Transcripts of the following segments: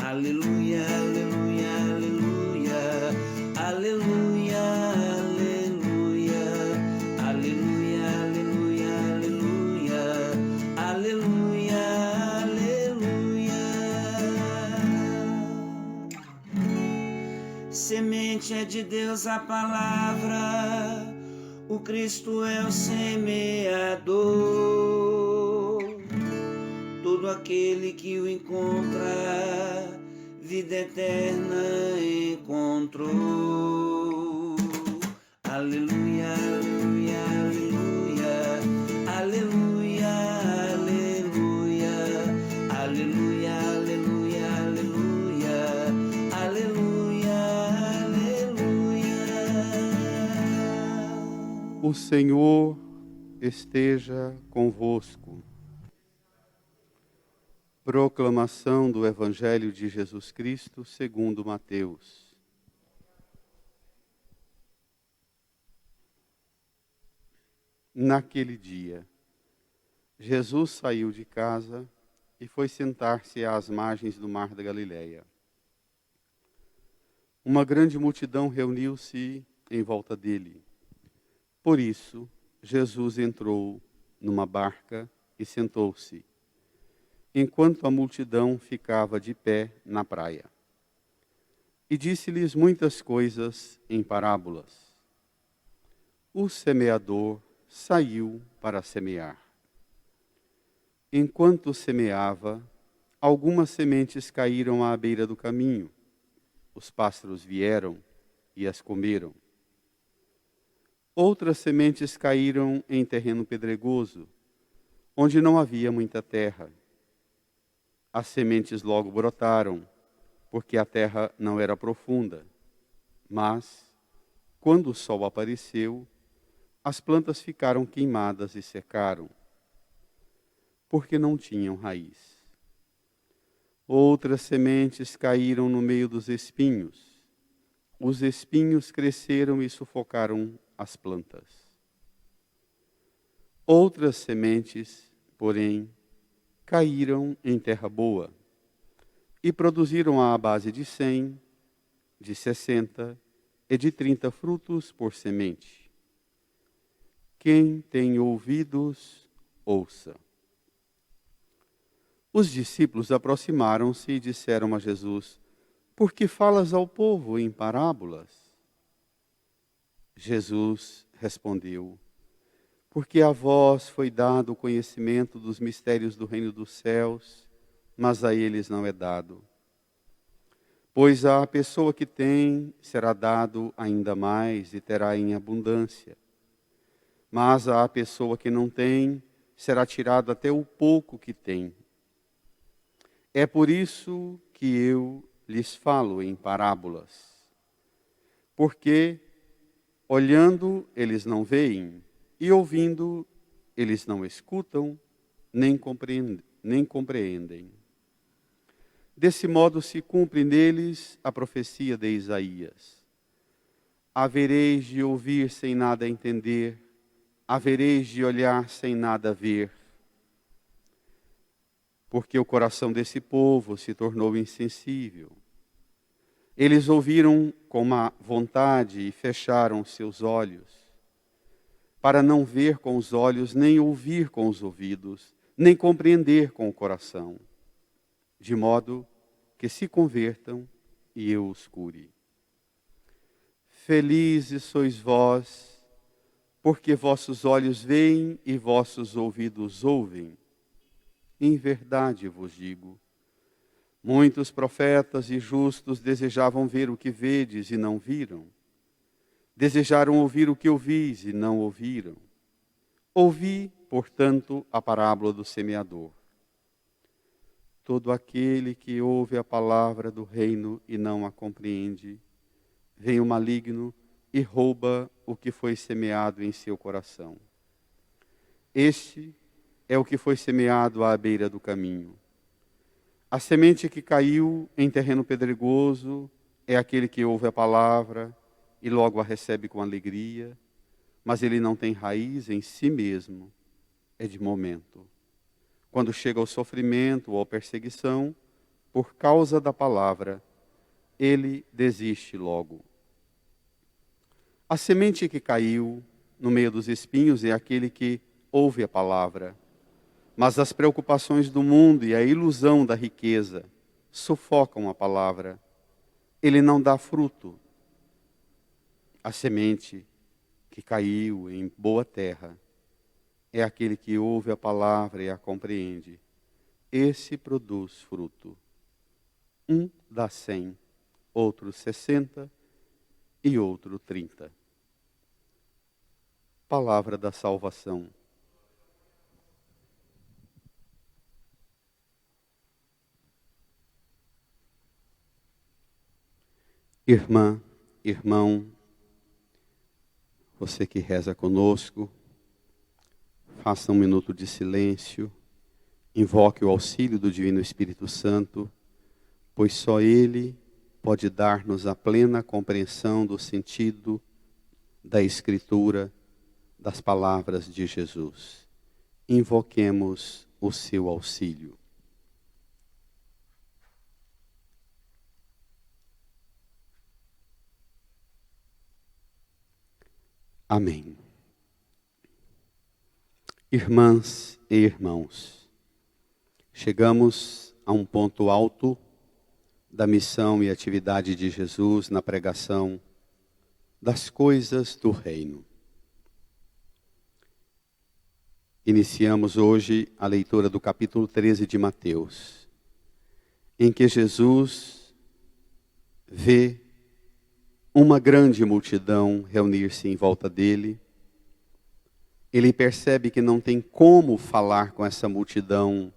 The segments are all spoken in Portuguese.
Aleluia, aleluia, aleluia, aleluia, aleluia, aleluia, aleluia, aleluia, aleluia, aleluia. Semente é de Deus a palavra, o Cristo é o semeador. Todo aquele que o encontra, vida eterna encontrou. Aleluia, aleluia, aleluia, aleluia, aleluia, aleluia, aleluia, aleluia, aleluia, aleluia. O Senhor esteja convosco. Proclamação do Evangelho de Jesus Cristo segundo Mateus. Naquele dia, Jesus saiu de casa e foi sentar-se às margens do mar da Galileia. Uma grande multidão reuniu-se em volta dele. Por isso, Jesus entrou numa barca e sentou-se, enquanto a multidão ficava de pé na praia. E disse-lhes muitas coisas em parábolas. O semeador saiu para semear. Enquanto semeava, algumas sementes caíram à beira do caminho. Os pássaros vieram e as comeram. Outras sementes caíram em terreno pedregoso, onde não havia muita terra. As sementes logo brotaram, porque a terra não era profunda. Mas, quando o sol apareceu, as plantas ficaram queimadas e secaram, porque não tinham raiz. Outras sementes caíram no meio dos espinhos. Os espinhos cresceram e sufocaram as plantas. Outras sementes, porém, caíram em terra boa e produziram à base de 100, de 60 e de 30 frutos por semente. Quem tem ouvidos, ouça. Os discípulos aproximaram-se e disseram a Jesus: Por que falas ao povo em parábolas? Jesus respondeu: Porque a vós foi dado o conhecimento dos mistérios do reino dos céus, mas a eles não é dado. Pois à pessoa que tem será dado ainda mais e terá em abundância. Mas à pessoa que não tem será tirado até o pouco que tem. É por isso que eu lhes falo em parábolas. Porque, olhando, eles não veem, e ouvindo, eles não escutam, nem compreendem. Desse modo se cumpre neles a profecia de Isaías. Havereis de ouvir sem nada entender, havereis de olhar sem nada ver. Porque o coração desse povo se tornou insensível. Eles ouviram com má vontade e fecharam seus olhos, para não ver com os olhos, nem ouvir com os ouvidos, nem compreender com o coração, de modo que se convertam e eu os cure. Felizes sois vós, porque vossos olhos veem e vossos ouvidos ouvem. Em verdade vos digo, muitos profetas e justos desejavam ver o que vedes e não viram. Desejaram ouvir o que ouvis e não ouviram. Ouvi, portanto, a parábola do semeador. Todo aquele que ouve a palavra do reino e não a compreende, vem o maligno e rouba o que foi semeado em seu coração. Este é o que foi semeado à beira do caminho. A semente que caiu em terreno pedregoso é aquele que ouve a palavra e logo a recebe com alegria, mas ele não tem raiz em si mesmo, é de momento. Quando chega ao sofrimento ou à perseguição, por causa da palavra, ele desiste logo. A semente que caiu no meio dos espinhos é aquele que ouve a palavra, mas as preocupações do mundo e a ilusão da riqueza sufocam a palavra. Ele não dá fruto. A semente que caiu em boa terra é aquele que ouve a palavra e a compreende. Esse produz fruto. Um dá 100, outro 60 e outro 30. Palavra da salvação. Irmã, irmão, você que reza conosco, faça um minuto de silêncio, invoque o auxílio do Divino Espírito Santo, pois só Ele pode dar-nos a plena compreensão do sentido da Escritura, das palavras de Jesus. Invoquemos o seu auxílio. Amém. Irmãs e irmãos, chegamos a um ponto alto da missão e atividade de Jesus na pregação das coisas do reino. Iniciamos hoje a leitura do capítulo 13 de Mateus, em que Jesus vê uma grande multidão reunir-se em volta dele. Ele percebe que não tem como falar com essa multidão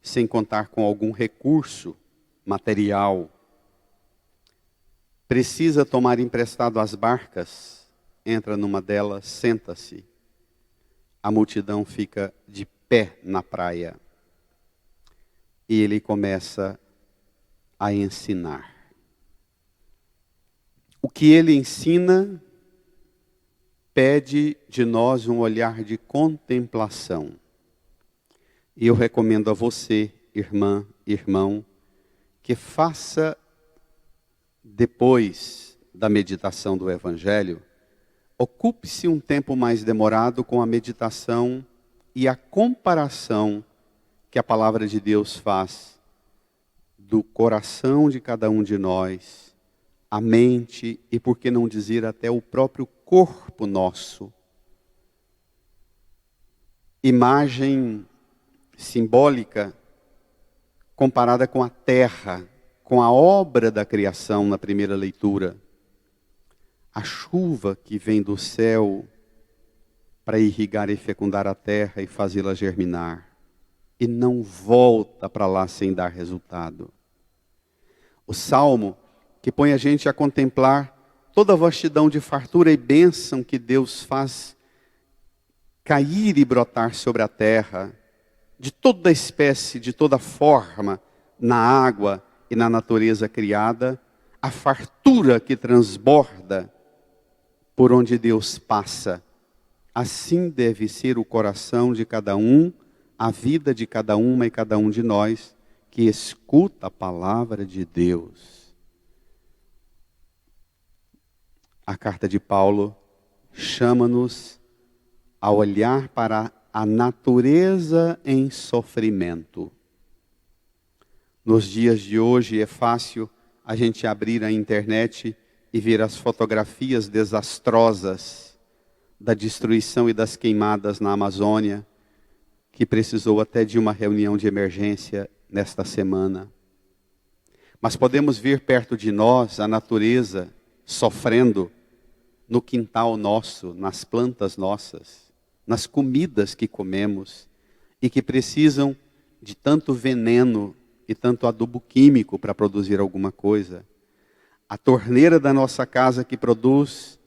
sem contar com algum recurso material. Precisa tomar emprestado as barcas, entra numa delas, senta-se. A multidão fica de pé na praia. E ele começa a ensinar. O que ele ensina pede de nós um olhar de contemplação. E eu recomendo a você, irmã, irmão, que faça, depois da meditação do Evangelho, ocupe-se um tempo mais demorado com a meditação e a comparação que a palavra de Deus faz do coração de cada um de nós, a mente e, por que não dizer, até o próprio corpo nosso. Imagem simbólica comparada com a terra, com a obra da criação na primeira leitura. A chuva que vem do céu para irrigar e fecundar a terra e fazê-la germinar. E não volta para lá sem dar resultado. O Salmo que põe a gente a contemplar toda a vastidão de fartura e bênção que Deus faz cair e brotar sobre a terra, de toda espécie, de toda forma, na água e na natureza criada, a fartura que transborda por onde Deus passa. Assim deve ser o coração de cada um, a vida de cada uma e cada um de nós, que escuta a palavra de Deus. A carta de Paulo chama-nos a olhar para a natureza em sofrimento. Nos dias de hoje é fácil a gente abrir a internet e ver as fotografias desastrosas da destruição e das queimadas na Amazônia, que precisou até de uma reunião de emergência nesta semana. Mas podemos ver perto de nós a natureza sofrendo no quintal nosso, nas plantas nossas, nas comidas que comemos e que precisam de tanto veneno e tanto adubo químico para produzir alguma coisa. A torneira da nossa casa que produz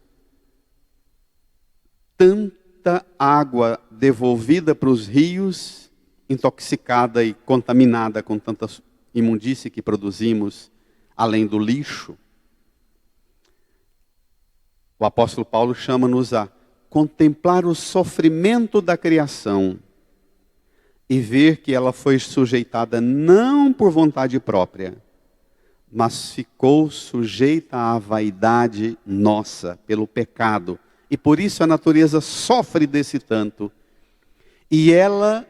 tanta água devolvida para os rios, intoxicada e contaminada com tanta imundície que produzimos, além do lixo. O apóstolo Paulo chama-nos a contemplar o sofrimento da criação e ver que ela foi sujeitada não por vontade própria, mas ficou sujeita à vaidade nossa, pelo pecado. E por isso a natureza sofre desse tanto. E ela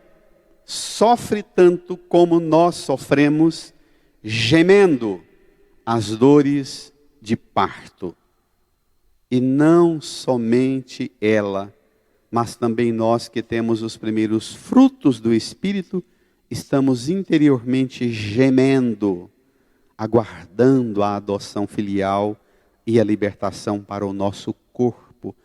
sofre tanto como nós sofremos, gemendo as dores de parto. E não somente ela, mas também nós que temos os primeiros frutos do Espírito, estamos interiormente gemendo, aguardando a adoção filial e a libertação para o nosso corpo.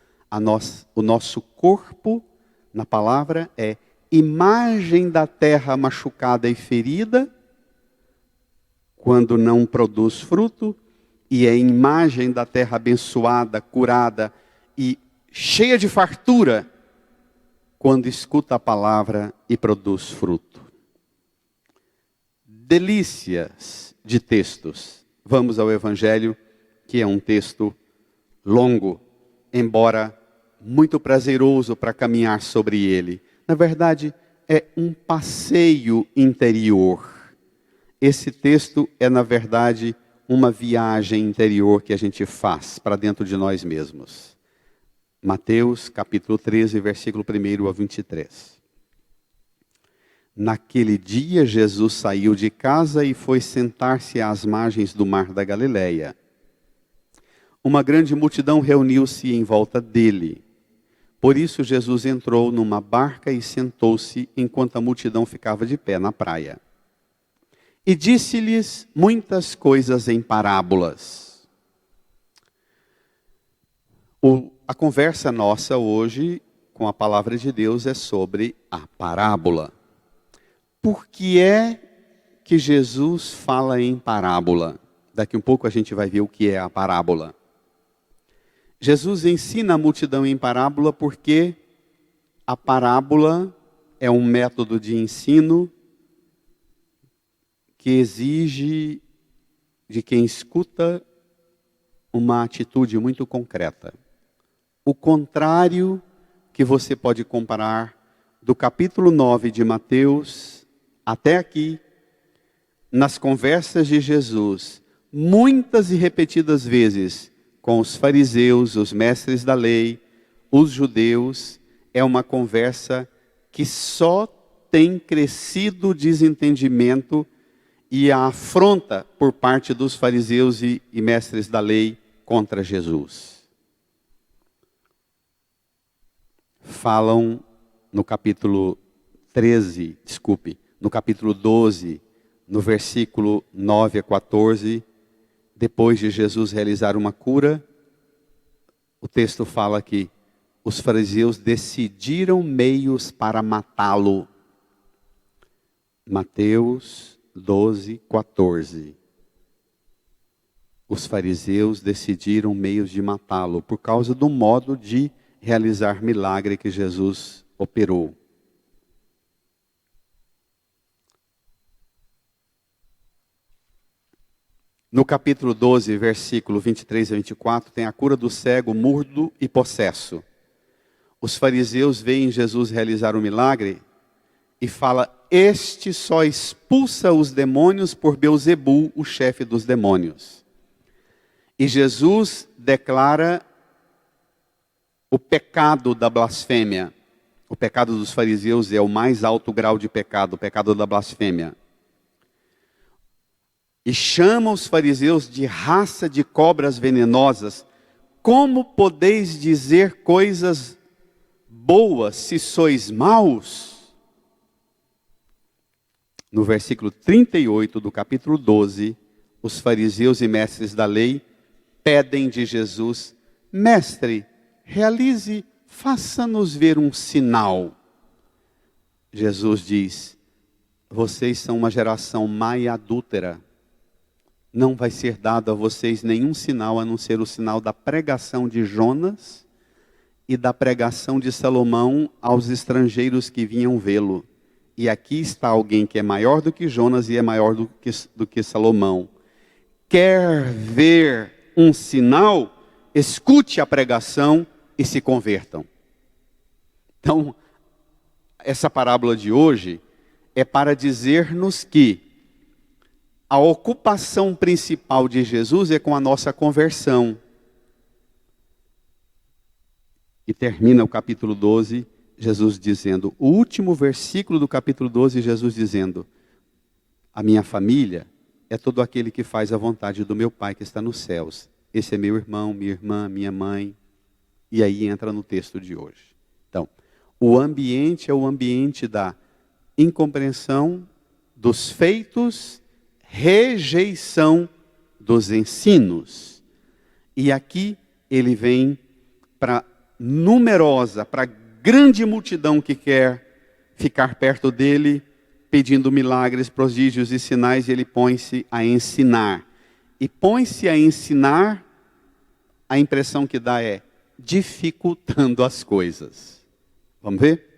O nosso corpo, na palavra, é imagem da terra machucada e ferida, quando não produz fruto, e é imagem da terra abençoada, curada e cheia de fartura, quando escuta a palavra e produz fruto. Delícias de textos. Vamos ao Evangelho, que é um texto longo, embora muito prazeroso para caminhar sobre ele. Na verdade, é um passeio interior. Esse texto é, na verdade, uma viagem interior que a gente faz para dentro de nós mesmos. Mateus, capítulo 13, versículo 1 a 23. Naquele dia, Jesus saiu de casa e foi sentar-se às margens do mar da Galileia. Uma grande multidão reuniu-se em volta dele. Por isso, Jesus entrou numa barca e sentou-se, enquanto a multidão ficava de pé na praia. E disse-lhes muitas coisas em parábolas. A conversa nossa hoje, com a palavra de Deus, é sobre a parábola. Por que é que Jesus fala em parábola? Daqui um pouco a gente vai ver o que é a parábola. Jesus ensina a multidão em parábola porque a parábola é um método de ensino que exige de quem escuta uma atitude muito concreta. O contrário que você pode comparar do capítulo 9 de Mateus até aqui, nas conversas de Jesus, muitas e repetidas vezes, com os fariseus, os mestres da lei, os judeus, é uma conversa que só tem crescido o desentendimento e a afronta por parte dos fariseus e mestres da lei contra Jesus. Falam no capítulo 12, no versículo 9 a 14, depois de Jesus realizar uma cura, o texto fala que os fariseus decidiram meios para matá-lo. Mateus 12, 14. Os fariseus decidiram meios de matá-lo por causa do modo de realizar milagre que Jesus operou. No capítulo 12, versículo 23 a 24, tem a cura do cego, mudo e possesso. Os fariseus veem Jesus realizar o milagre e fala: este só expulsa os demônios por Belzebu, o chefe dos demônios. E Jesus declara o pecado da blasfêmia. O pecado dos fariseus é o mais alto grau de pecado, o pecado da blasfêmia. E chama os fariseus de raça de cobras venenosas. Como podeis dizer coisas boas se sois maus? No versículo 38 do capítulo 12, os fariseus e mestres da lei pedem de Jesus: mestre, realize, faça-nos ver um sinal. Jesus diz: vocês são uma geração má e adúltera. Não vai ser dado a vocês nenhum sinal, a não ser o sinal da pregação de Jonas e da pregação de Salomão aos estrangeiros que vinham vê-lo. E aqui está alguém que é maior do que Jonas e é maior do que Salomão. Quer ver um sinal? Escute a pregação e se convertam. Então, essa parábola de hoje é para dizer-nos que a ocupação principal de Jesus é com a nossa conversão. E termina o capítulo 12, Jesus dizendo, o último versículo do capítulo 12, Jesus dizendo, a minha família é todo aquele que faz a vontade do meu Pai que está nos céus. Esse é meu irmão, minha irmã, minha mãe. E aí entra no texto de hoje. Então, o ambiente é o ambiente da incompreensão dos feitos, rejeição dos ensinos. E aqui ele vem para numerosa, para grande multidão que quer ficar perto dele, pedindo milagres, prodígios e sinais, e ele põe-se a ensinar. E põe-se a ensinar, a impressão que dá é dificultando as coisas. Vamos ver?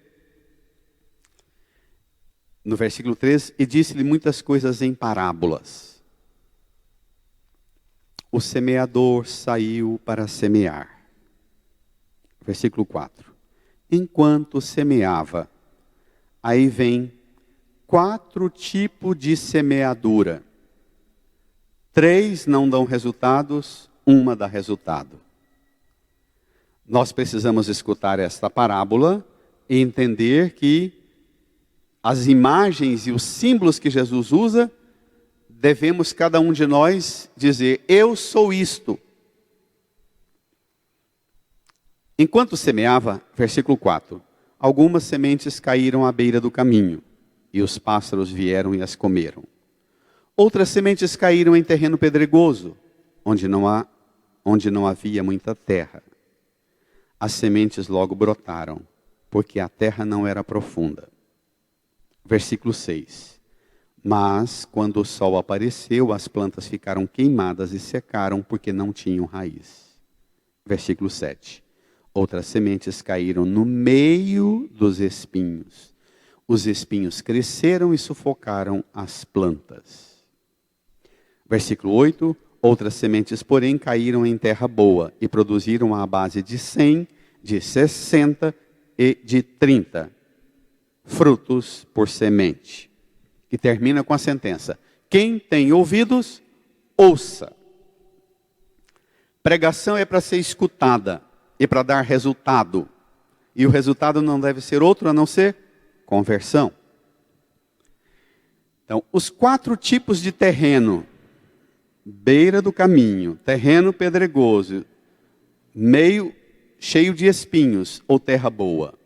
No versículo 3, e disse-lhe muitas coisas em parábolas. O semeador saiu para semear. Versículo 4. Enquanto semeava, aí vem 4 tipos de semeadura. 3 não dão resultados, 1 dá resultado. Nós precisamos escutar esta parábola e entender que as imagens e os símbolos que Jesus usa, devemos cada um de nós dizer, eu sou isto. Enquanto semeava, versículo 4, algumas sementes caíram à beira do caminho, e os pássaros vieram e as comeram. Outras sementes caíram em terreno pedregoso, onde não havia muita terra. As sementes logo brotaram, porque a terra não era profunda. Versículo 6. Mas, quando o sol apareceu, as plantas ficaram queimadas e secaram, porque não tinham raiz. Versículo 7. Outras sementes caíram no meio dos espinhos. Os espinhos cresceram e sufocaram as plantas. Versículo 8. Outras sementes, porém, caíram em terra boa e produziram à base de 100, de 60 e de 30 frutos por semente. E termina com a sentença: quem tem ouvidos, ouça. Pregação é para ser escutada e para dar resultado. E o resultado não deve ser outro a não ser conversão. Então, os 4 tipos de terreno: beira do caminho, terreno pedregoso, meio cheio de espinhos ou terra boa.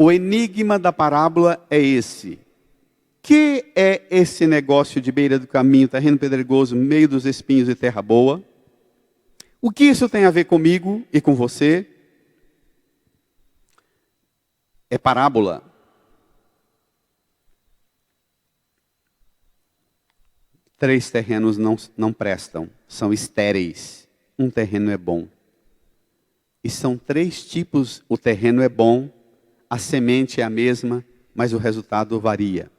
O enigma da parábola é esse. Que é esse negócio de beira do caminho, terreno pedregoso, meio dos espinhos e terra boa? O que isso tem a ver comigo e com você? É parábola. Três terrenos não prestam, são estéreis. Um terreno é bom. E são 3 tipos, o terreno é bom, a semente é a mesma, mas o resultado varia.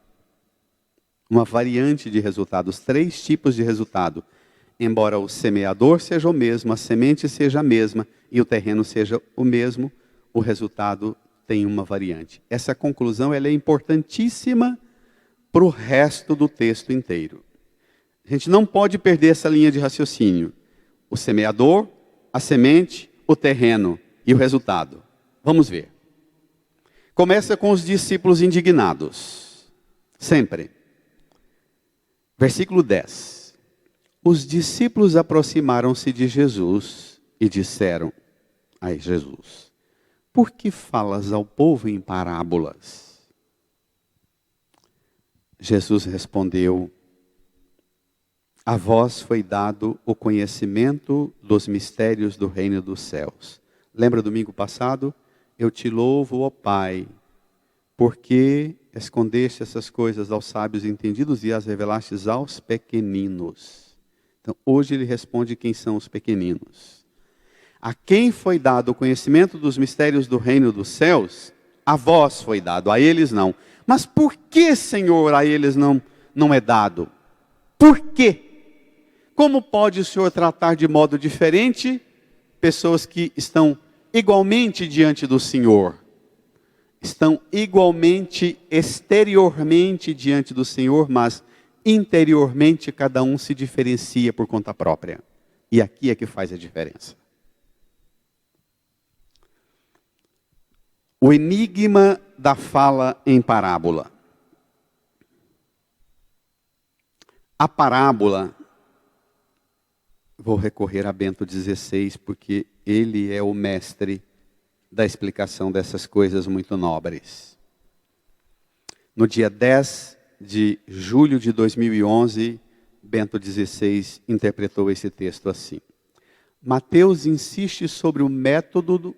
Uma variante de resultados, 3 tipos de resultado. Embora o semeador seja o mesmo, a semente seja a mesma e o terreno seja o mesmo, o resultado tem uma variante. Essa conclusão ela é importantíssima para o resto do texto inteiro. A gente não pode perder essa linha de raciocínio. O semeador, a semente, o terreno e o resultado. Vamos ver. Começa com os discípulos indignados. Sempre. Versículo 10. Os discípulos aproximaram-se de Jesus e disseram a Jesus: por que falas ao povo em parábolas? Jesus respondeu: a vós foi dado o conhecimento dos mistérios do reino dos céus. Lembra domingo passado? Eu te louvo, ó Pai, porque escondeste essas coisas aos sábios entendidos e as revelastes aos pequeninos. Então, hoje ele responde quem são os pequeninos. A quem foi dado o conhecimento dos mistérios do reino dos céus, a vós foi dado, a eles não. Mas por que, Senhor, a eles não é dado? Por quê? Como pode o Senhor tratar de modo diferente pessoas que estão igualmente diante do Senhor? estão igualmente exteriormente diante do Senhor, mas interiormente cada um se diferencia por conta própria. E aqui é que faz a diferença. O enigma da fala em parábola. A parábola, vou recorrer a Bento XVI, porque ele é o mestre da explicação dessas coisas muito nobres. No dia 10 de julho de 2011, Bento XVI interpretou esse texto assim. Mateus insiste sobre o método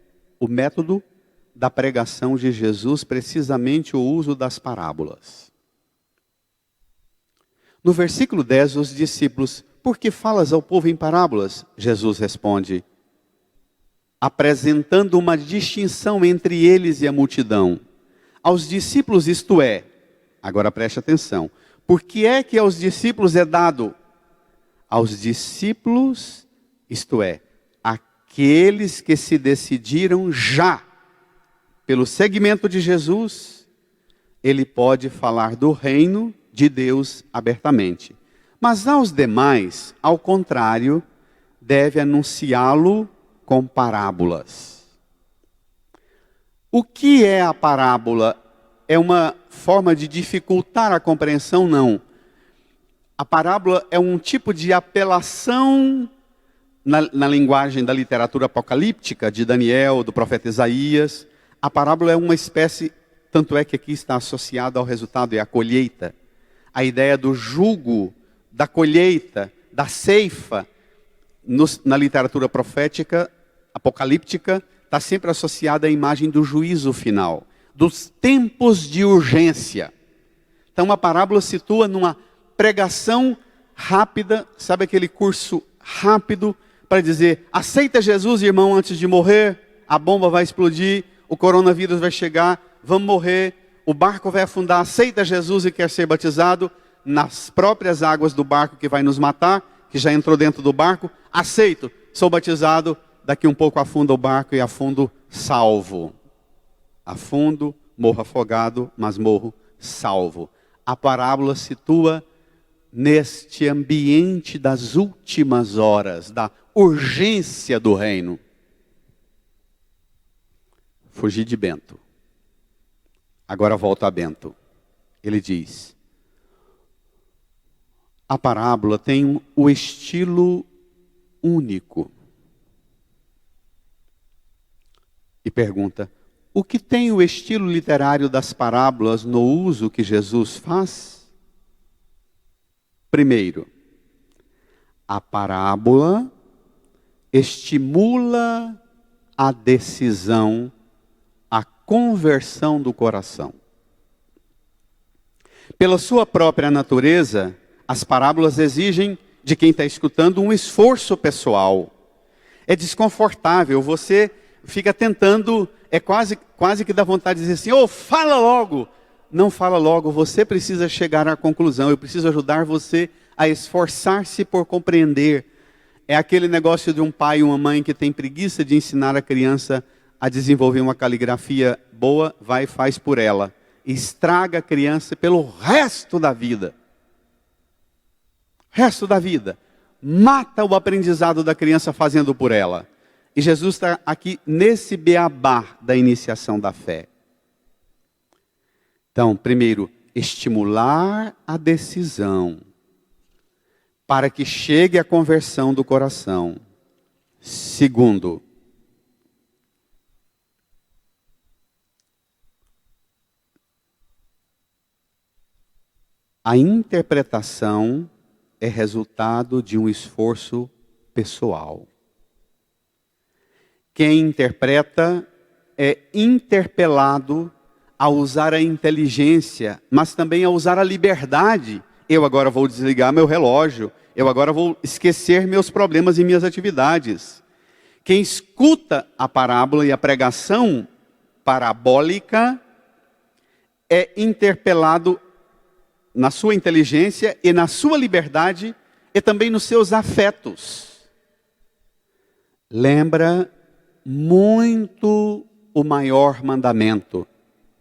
da pregação de Jesus, precisamente o uso das parábolas. No versículo 10, os discípulos, por que falas ao povo em parábolas? Jesus responde, apresentando uma distinção entre eles e a multidão. Aos discípulos isto é, agora preste atenção, por que é que aos discípulos é dado? Aos discípulos, isto é, aqueles que se decidiram já pelo seguimento de Jesus, ele pode falar do reino de Deus abertamente. Mas aos demais, ao contrário, deve anunciá-lo com parábolas. O que é a parábola? É uma forma de dificultar a compreensão? Não. A parábola é um tipo de apelação na linguagem da literatura apocalíptica, de Daniel, do profeta Isaías. A parábola é uma espécie, tanto é que aqui está associado ao resultado, é a colheita. A ideia do jugo, da colheita, da ceifa, na literatura profética, apocalíptica, está sempre associada à imagem do juízo final, dos tempos de urgência. Então a parábola situa numa pregação rápida, sabe aquele curso rápido para dizer, aceita Jesus, irmão, antes de morrer, a bomba vai explodir, o coronavírus vai chegar, vamos morrer, o barco vai afundar, aceita Jesus e quer ser batizado, nas próprias águas do barco que vai nos matar, que já entrou dentro do barco, aceito, sou batizado, daqui um pouco afunda o barco e afundo salvo. Afundo, morro afogado, mas morro salvo. A parábola situa neste ambiente das últimas horas, da urgência do reino. Fugi de Bento. Agora volto a Bento. Ele diz, a parábola tem o estilo único. E pergunta, o que tem o estilo literário das parábolas no uso que Jesus faz? Primeiro, a parábola estimula a decisão, a conversão do coração. Pela sua própria natureza, as parábolas exigem de quem está escutando um esforço pessoal. É desconfortável, você fica tentando, é quase que dá vontade de dizer assim, oh, fala logo. Não fala logo, você precisa chegar à conclusão, eu preciso ajudar você a esforçar-se por compreender. É aquele negócio de um pai e uma mãe que tem preguiça de ensinar a criança a desenvolver uma caligrafia boa, vai e faz por ela. Estraga a criança pelo resto da vida. Resto da vida. Mata o aprendizado da criança fazendo por ela. E Jesus está aqui nesse beabá da iniciação da fé. Então, primeiro, estimular a decisão para que chegue a conversão do coração. Segundo, a interpretação é resultado de um esforço pessoal. Quem interpreta é interpelado a usar a inteligência, mas também a usar a liberdade. Eu agora vou desligar meu relógio, eu agora vou esquecer meus problemas e minhas atividades. Quem escuta a parábola e a pregação parabólica é interpelado na sua inteligência e na sua liberdade e também nos seus afetos. Lembra muito o maior mandamento.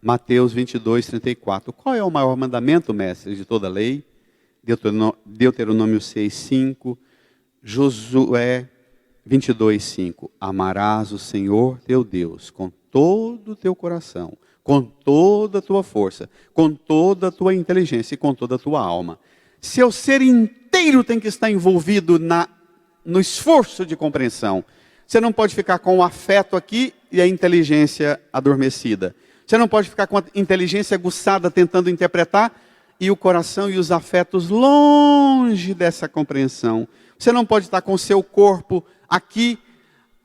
Mateus 22, 34. Qual é o maior mandamento, mestre, de toda a lei? Deuteronômio 6, 5. Josué 22, 5. Amarás o Senhor teu Deus com todo o teu coração, com toda a tua força, com toda a tua inteligência e com toda a tua alma. Seu ser inteiro tem que estar envolvido no esforço de compreensão. Você não pode ficar com o afeto aqui e a inteligência adormecida. Você não pode ficar com a inteligência aguçada tentando interpretar e o coração e os afetos longe dessa compreensão. Você não pode estar com o seu corpo aqui,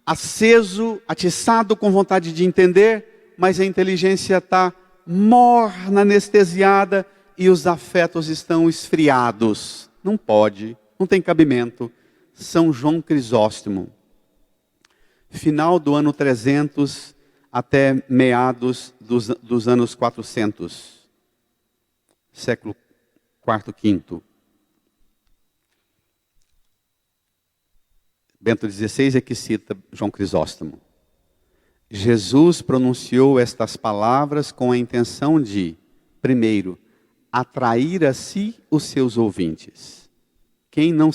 aceso, atiçado, com vontade de entender, mas a inteligência está morna, anestesiada e os afetos estão esfriados. Não pode, não tem cabimento. São João Crisóstomo. Final do ano 300 até meados dos anos 400. Século IV, V. Bento XVI é que cita João Crisóstomo. Jesus pronunciou estas palavras com a intenção de, primeiro, atrair a si os seus ouvintes. Quem não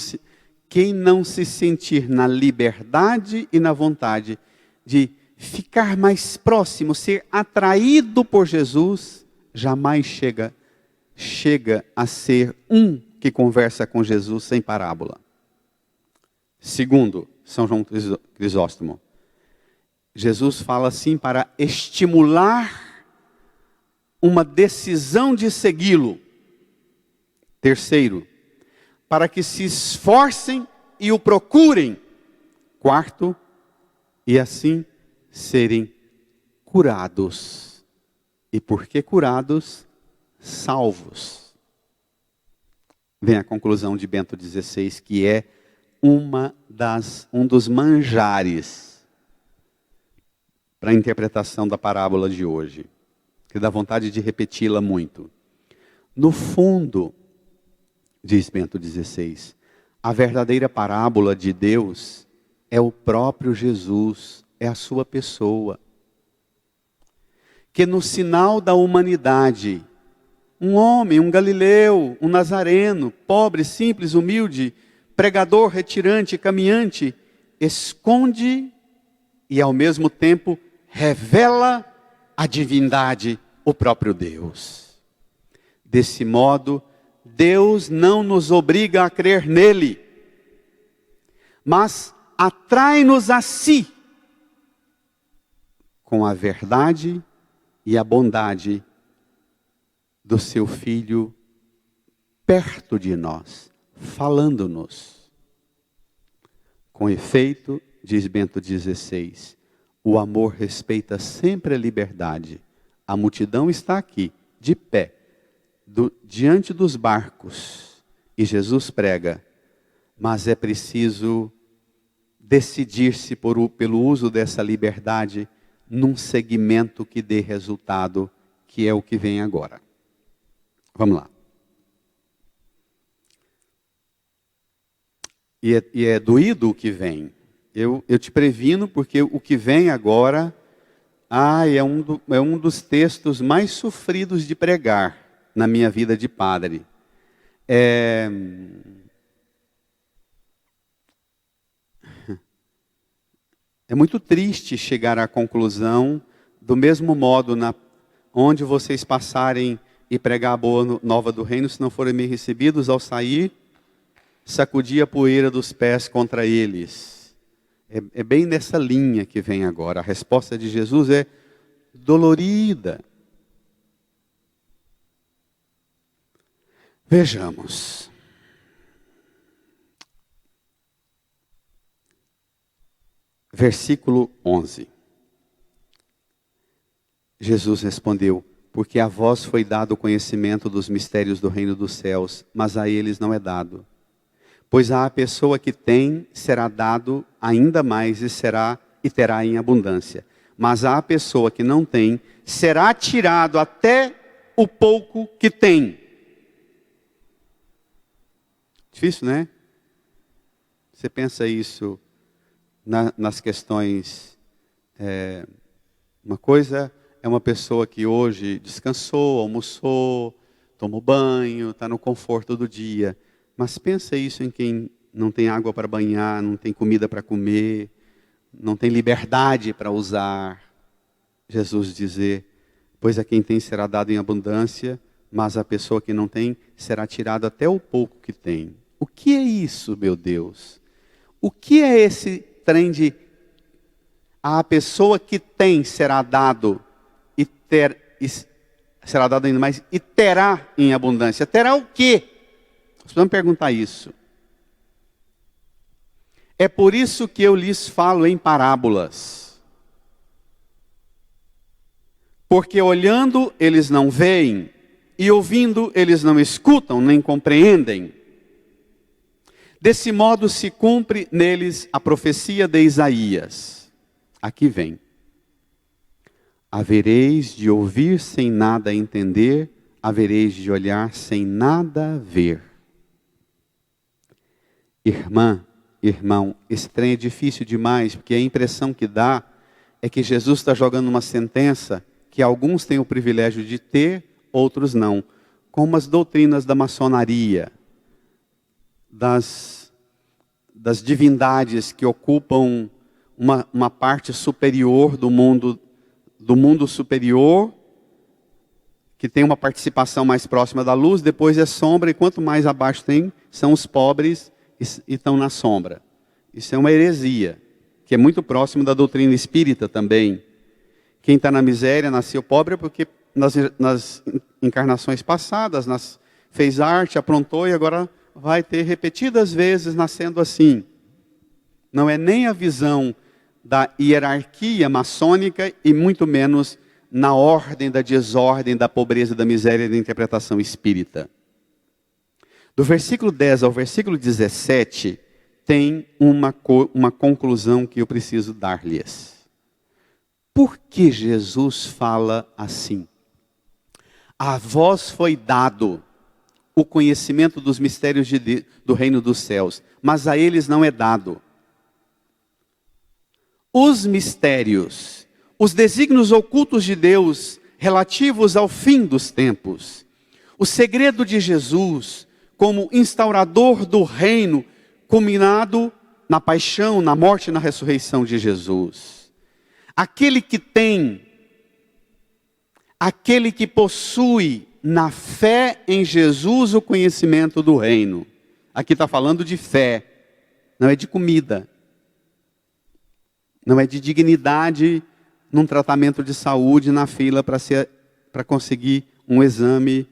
se sentir na liberdade e na vontade de ficar mais próximo, ser atraído por Jesus, jamais chega a ser um que conversa com Jesus sem parábola. Segundo, São João Crisóstomo, Jesus fala assim para estimular uma decisão de segui-lo. Terceiro, para que se esforcem e o procurem. Quarto, e assim serem curados. E por que curados? Salvos. Vem a conclusão de Bento XVI, que é um dos manjares para a interpretação da parábola de hoje, que dá vontade de repeti-la muito. No fundo, diz Bento XVI, a verdadeira parábola de Deus é o próprio Jesus, é a sua pessoa. Que no sinal da humanidade, um homem, um galileu, um nazareno, pobre, simples, humilde, pregador, retirante, caminhante, esconde e ao mesmo tempo revela a divindade, o próprio Deus. Desse modo, Deus não nos obriga a crer nele, mas atrai-nos a si com a verdade e a bondade do seu Filho perto de nós, falando-nos. Com efeito, diz Bento XVI, o amor respeita sempre a liberdade. A multidão está aqui, de pé, diante dos barcos, e Jesus prega, mas é preciso decidir-se pelo uso dessa liberdade num segmento que dê resultado, que é o que vem agora. Vamos lá. E é doído o que vem. Eu te previno, porque o que vem agora é um dos textos mais sofridos de pregar na minha vida de padre. É muito triste chegar à conclusão, do mesmo modo, onde vocês passarem e pregar a boa nova do reino, se não forem bem recebidos, ao sair, sacudir a poeira dos pés contra eles. É bem nessa linha que vem agora. A resposta de Jesus é dolorida. Vejamos. Versículo 11. Jesus respondeu: porque a vós foi dado o conhecimento dos mistérios do reino dos céus, mas a eles não é dado. Pois à pessoa que tem, será dado ainda mais e terá em abundância. Mas à pessoa que não tem, será tirado até o pouco que tem. Difícil, né? Você pensa isso nas questões, uma coisa é uma pessoa que hoje descansou, almoçou, tomou banho, está no conforto do dia. Mas pensa isso em quem não tem água para banhar, não tem comida para comer, não tem liberdade para usar. Jesus dizer, pois a quem tem será dado em abundância, mas a pessoa que não tem será tirado até o pouco que tem. O que é isso, meu Deus? O que é esse trem de a pessoa que tem será dado será dado ainda mais e terá em abundância? Terá o quê? Nós vamos perguntar isso. É por isso que eu lhes falo em parábolas. Porque olhando eles não veem, e ouvindo eles não escutam, nem compreendem. Desse modo se cumpre neles a profecia de Isaías. Aqui vem. Havereis de ouvir sem nada entender, havereis de olhar sem nada ver. Irmã, irmão, esse trem é difícil demais, porque a impressão que dá é que Jesus está jogando uma sentença que alguns têm o privilégio de ter, outros não. Como as doutrinas da maçonaria, das divindades que ocupam uma parte superior do mundo superior, que tem uma participação mais próxima da luz, depois é sombra, e quanto mais abaixo tem, são os pobres e estão na sombra. Isso é uma heresia, que é muito próximo da doutrina espírita também. Quem está na miséria nasceu pobre porque nas encarnações passadas fez arte, aprontou e agora vai ter repetidas vezes nascendo assim. Não é nem a visão da hierarquia maçônica e muito menos na ordem da desordem, da pobreza, da miséria e da interpretação espírita. Do versículo 10 ao versículo 17, tem uma conclusão que eu preciso dar-lhes. Por que Jesus fala assim? A vós foi dado o conhecimento dos mistérios do reino dos céus, mas a eles não é dado. Os mistérios, os desígnios ocultos de Deus relativos ao fim dos tempos, o segredo de Jesus como instaurador do reino, culminado na paixão, na morte e na ressurreição de Jesus. Aquele que tem, aquele que possui na fé em Jesus o conhecimento do reino. Aqui está falando de fé, não é de comida. Não é de dignidade num tratamento de saúde na fila para conseguir um exame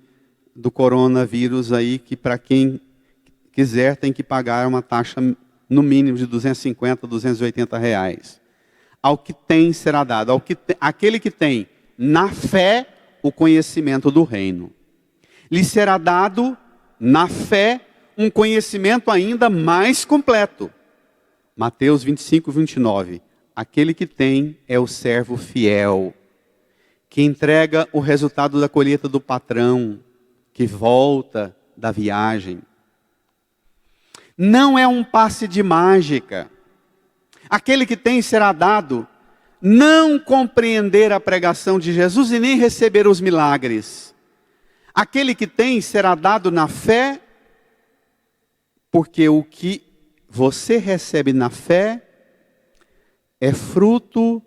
do coronavírus aí, que para quem quiser tem que pagar uma taxa no mínimo de 250, 280 reais. Ao que tem será dado, aquele que tem na fé o conhecimento do reino. Lhe será dado na fé um conhecimento ainda mais completo. Mateus 25, 29. Aquele que tem é o servo fiel, que entrega o resultado da colheita do patrão, que volta da viagem. Não é um passe de mágica. Aquele que tem será dado não compreender a pregação de Jesus e nem receber os milagres. Aquele que tem será dado na fé, porque o que você recebe na fé é fruto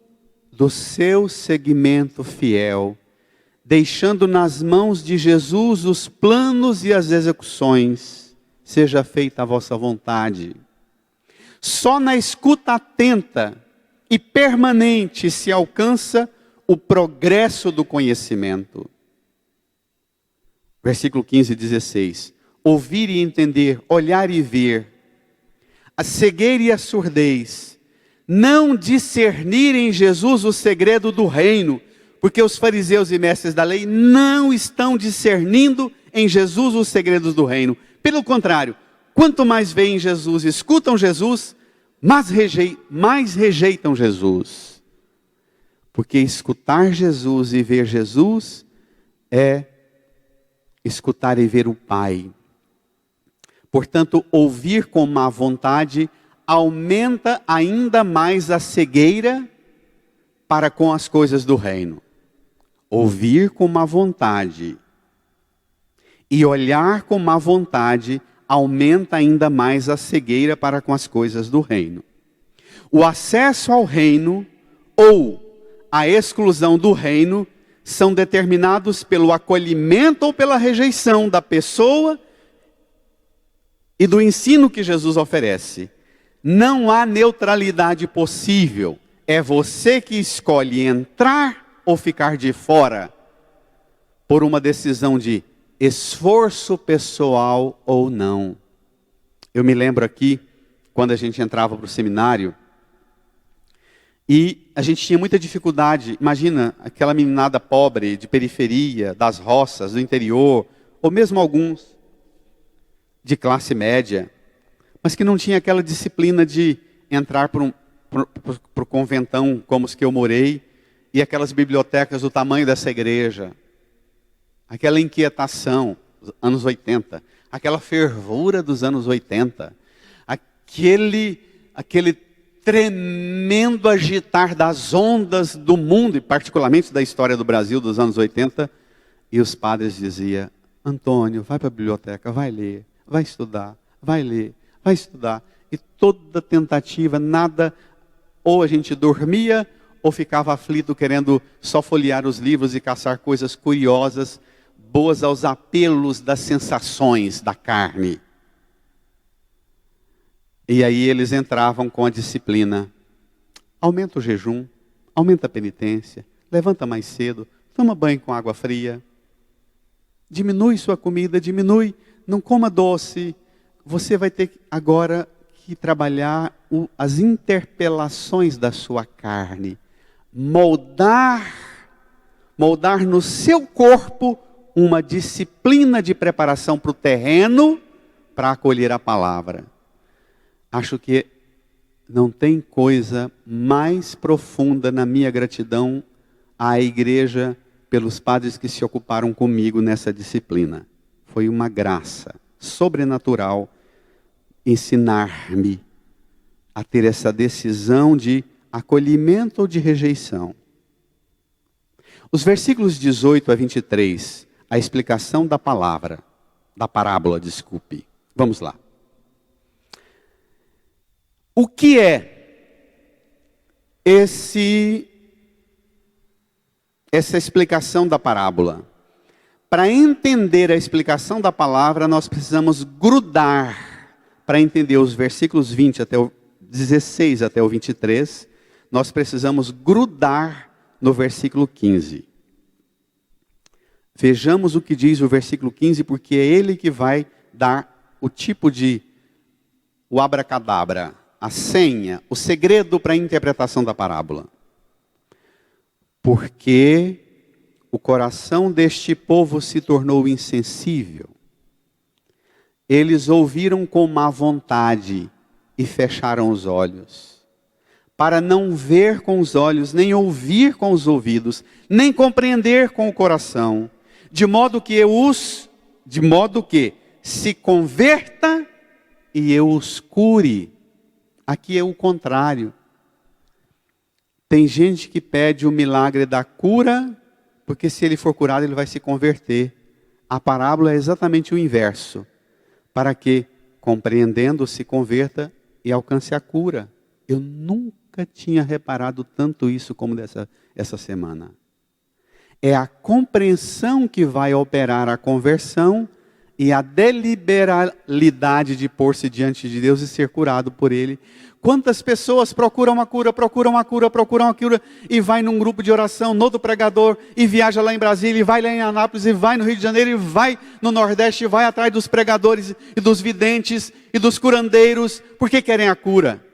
do seu seguimento fiel, deixando nas mãos de Jesus os planos e as execuções. Seja feita a vossa vontade. Só na escuta atenta e permanente se alcança o progresso do conhecimento. Versículo 15 e 16. Ouvir e entender, olhar e ver, a cegueira e a surdez, não discernir em Jesus o segredo do reino, porque os fariseus e mestres da lei não estão discernindo em Jesus os segredos do reino. Pelo contrário, quanto mais veem Jesus, escutam Jesus, mais rejeitam Jesus. Porque escutar Jesus e ver Jesus é escutar e ver o Pai. Portanto, ouvir com má vontade aumenta ainda mais a cegueira para com as coisas do reino. ouvir com má vontade e olhar com má vontade aumenta ainda mais a cegueira para com as coisas do reino. O acesso ao reino ou a exclusão do reino são determinados pelo acolhimento ou pela rejeição da pessoa e do ensino que Jesus oferece. Não há neutralidade possível. É você que escolhe entrar ou ficar de fora por uma decisão de esforço pessoal ou não. Eu me lembro aqui, quando a gente entrava para o seminário, e a gente tinha muita dificuldade. Imagina aquela meninada pobre, de periferia, das roças, do interior, ou mesmo alguns de classe média, mas que não tinha aquela disciplina de entrar para o conventão como os que eu morei, e aquelas bibliotecas do tamanho dessa igreja, aquela inquietação dos anos 80, aquela fervura dos anos 80, aquele tremendo agitar das ondas do mundo, e particularmente da história do Brasil dos anos 80, e os padres diziam: Antônio, vai para a biblioteca, vai ler, vai estudar, vai ler, vai estudar. E toda tentativa, nada, ou a gente dormia, ou ficava aflito querendo só folhear os livros e caçar coisas curiosas, boas aos apelos das sensações da carne. E aí eles entravam com a disciplina: aumenta o jejum, aumenta a penitência, levanta mais cedo, toma banho com água fria, diminui sua comida, diminui, não coma doce. Você vai ter agora que trabalhar as interpelações da sua carne, moldar no seu corpo uma disciplina de preparação para o terreno, para acolher a palavra. Acho que não tem coisa mais profunda na minha gratidão à igreja pelos padres que se ocuparam comigo nessa disciplina. Foi uma graça sobrenatural ensinar-me a ter essa decisão de acolhimento ou de rejeição. Os versículos 18 a 23, a explicação da parábola, Vamos lá. O que é essa explicação da parábola? Para entender a explicação da palavra, nós precisamos grudar. Para entender os versículos 20 até o 16 até o 23, nós precisamos grudar no versículo 15. Vejamos o que diz o versículo 15, porque é ele que vai dar o abracadabra, a senha, o segredo para a interpretação da parábola. Porque o coração deste povo se tornou insensível. Eles ouviram com má vontade e fecharam os olhos, para não ver com os olhos, nem ouvir com os ouvidos, nem compreender com o coração, de modo que se converta e eu os cure. Aqui é o contrário. Tem gente que pede o milagre da cura, porque se ele for curado, ele vai se converter. A parábola é exatamente o inverso. Para que, compreendendo, se converta e alcance a cura. Eu nunca tinha reparado tanto isso como essa semana. É a compreensão que vai operar a conversão e a deliberalidade de pôr-se diante de Deus e ser curado por Ele. Quantas pessoas procuram uma cura, e vai num grupo de oração, no do pregador, e viaja lá em Brasília, e vai lá em Anápolis, e vai no Rio de Janeiro, e vai no Nordeste, e vai atrás dos pregadores, e dos videntes, e dos curandeiros, porque querem a cura.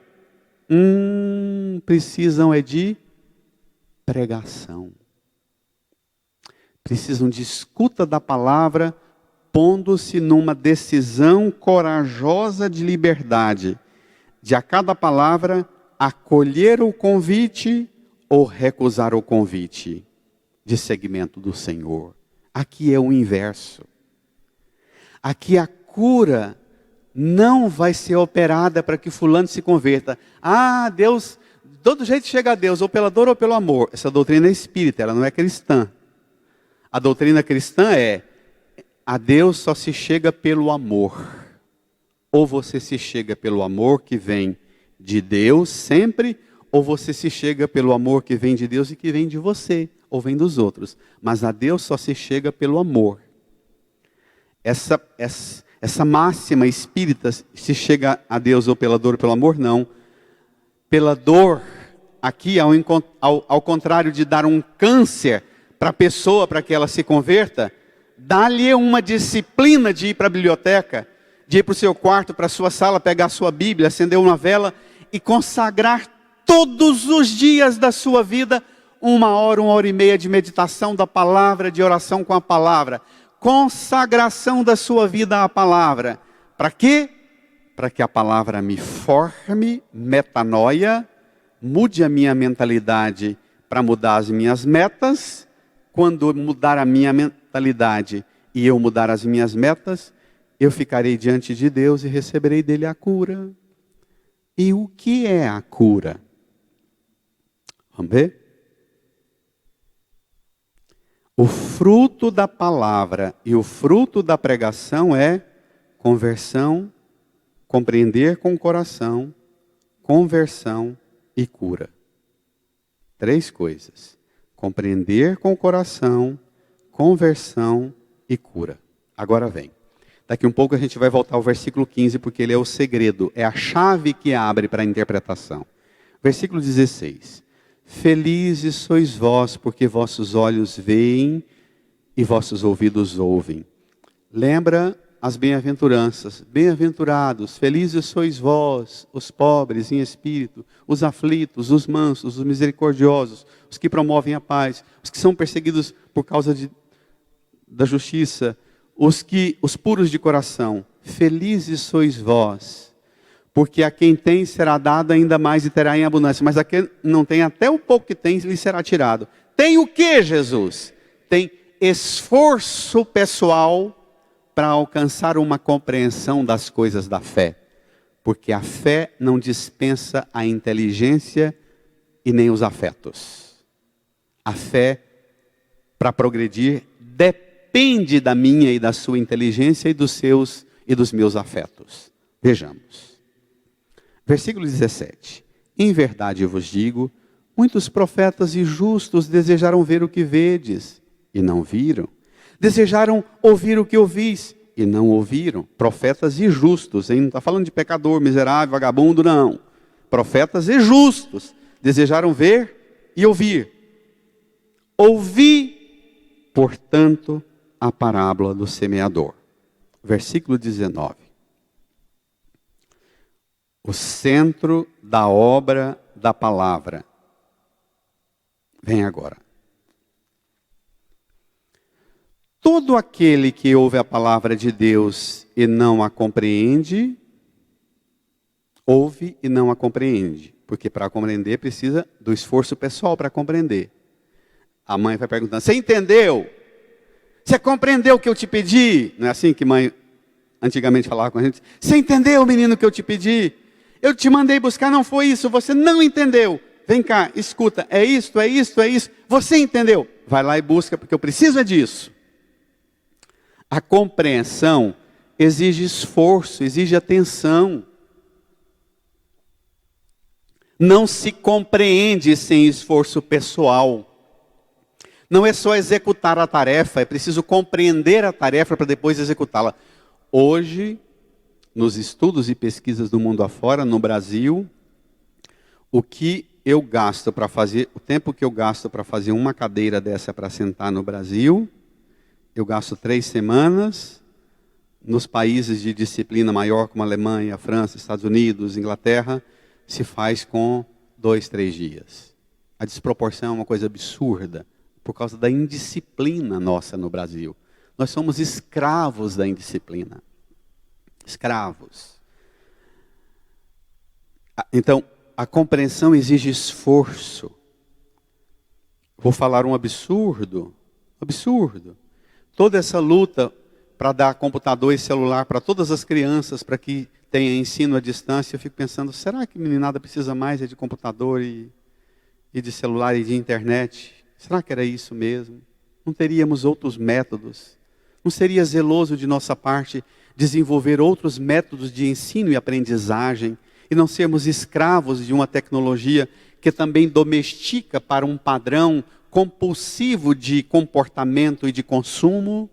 Precisam de pregação. Precisam de escuta da palavra, pondo-se numa decisão corajosa de liberdade, de a cada palavra acolher o convite ou recusar o convite de seguimento do Senhor. Aqui é o inverso. Aqui a cura não vai ser operada para que fulano se converta. Deus, todo jeito chega a Deus, ou pela dor ou pelo amor. Essa doutrina é espírita, ela não é cristã. A doutrina cristã é: a Deus só se chega pelo amor. Ou você se chega pelo amor que vem de Deus sempre, ou você se chega pelo amor que vem de Deus e que vem de você, ou vem dos outros. Mas a Deus só se chega pelo amor. Essa máxima espírita, se chega a Deus ou pela dor ou pelo amor, não. Pela dor, aqui ao contrário de dar um câncer para a pessoa, para que ela se converta, dá-lhe uma disciplina de ir para a biblioteca, de ir para o seu quarto, para a sua sala, pegar a sua Bíblia, acender uma vela e consagrar todos os dias da sua vida 1 hora e meia de meditação da palavra, de oração com a palavra. Consagração da sua vida à palavra. Para quê? Para que a palavra me forme, metanoia, mude a minha mentalidade para mudar as minhas metas. Quando mudar a minha mentalidade e eu mudar as minhas metas, eu ficarei diante de Deus e receberei dele a cura. E o que é a cura? Vamos ver? O fruto da palavra e o fruto da pregação é conversão, compreender com o coração, conversão e cura. 3 coisas. Compreender com o coração, conversão e cura. Agora vem. Daqui um pouco a gente vai voltar ao versículo 15, porque ele é o segredo, é a chave que abre para a interpretação. Versículo 16. Felizes sois vós, porque vossos olhos veem e vossos ouvidos ouvem. Lembra as bem-aventuranças. Bem-aventurados, felizes sois vós, os pobres em espírito, os aflitos, os mansos, os misericordiosos, os que promovem a paz, os que são perseguidos por causa da justiça, os puros de coração. Felizes sois vós, porque a quem tem será dado ainda mais e terá em abundância, mas a quem não tem, até o pouco que tem lhe será tirado. Tem o que, Jesus? Tem esforço pessoal para alcançar uma compreensão das coisas da fé. Porque a fé não dispensa a inteligência e nem os afetos. A fé, para progredir, depende da minha e da sua inteligência e dos seus e dos meus afetos. Vejamos. Versículo 17. Em verdade eu vos digo, muitos profetas e justos desejaram ver o que vedes e não viram. Desejaram ouvir o que ouvis e não ouviram. Profetas e justos, hein? Não está falando de pecador, miserável, vagabundo, não. Profetas e justos desejaram ver e ouvir. Ouvi, portanto, a parábola do semeador. Versículo 19. O centro da obra da palavra. Vem agora. Todo aquele que ouve a palavra de Deus e não a compreende, ouve e não a compreende. Porque para compreender precisa do esforço pessoal para compreender. A mãe vai perguntando, você entendeu? Você compreendeu o que eu te pedi? Não é assim que mãe antigamente falava com a gente? Você entendeu, menino, o que eu te pedi? Eu te mandei buscar, não foi isso, você não entendeu. Vem cá, escuta, é isto, é isto, é isso. Você entendeu? Vai lá e busca, porque eu preciso é disso. A compreensão exige esforço, exige atenção. Não se compreende sem esforço pessoal. Não é só executar a tarefa, é preciso compreender a tarefa para depois executá-la. Hoje, nos estudos e pesquisas do mundo afora, no Brasil, o que eu gasto para fazer, o tempo que eu gasto para fazer uma cadeira dessa para sentar no Brasil, eu gasto 3 semanas. Nos países de disciplina maior, como Alemanha, França, Estados Unidos, Inglaterra, se faz com 2, 3 dias. A desproporção é uma coisa absurda, por causa da indisciplina nossa no Brasil. Nós somos escravos da indisciplina. Escravos. Então, a compreensão exige esforço. Vou falar um absurdo. Absurdo. Toda essa luta para dar computador e celular para todas as crianças, para que tenha ensino à distância, eu fico pensando, será que meninada precisa mais de computador e de celular e de internet? Será que era isso mesmo? Não teríamos outros métodos? Não seria zeloso de nossa parte desenvolver outros métodos de ensino e aprendizagem e não sermos escravos de uma tecnologia que também domestica para um padrão compulsivo de comportamento e de consumo?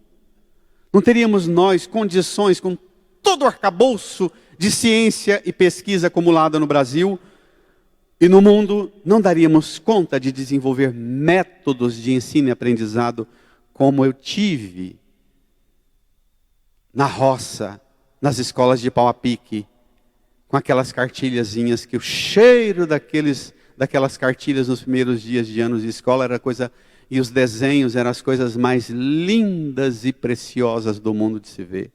Não teríamos nós condições, com todo o arcabouço de ciência e pesquisa acumulada no Brasil e no mundo, não daríamos conta de desenvolver métodos de ensino e aprendizado como eu tive na roça, nas escolas de pau a pique, com aquelas cartilhazinhas que o cheiro daquelas cartilhas nos primeiros dias de anos de escola era coisa, e os desenhos eram as coisas mais lindas e preciosas do mundo de se ver.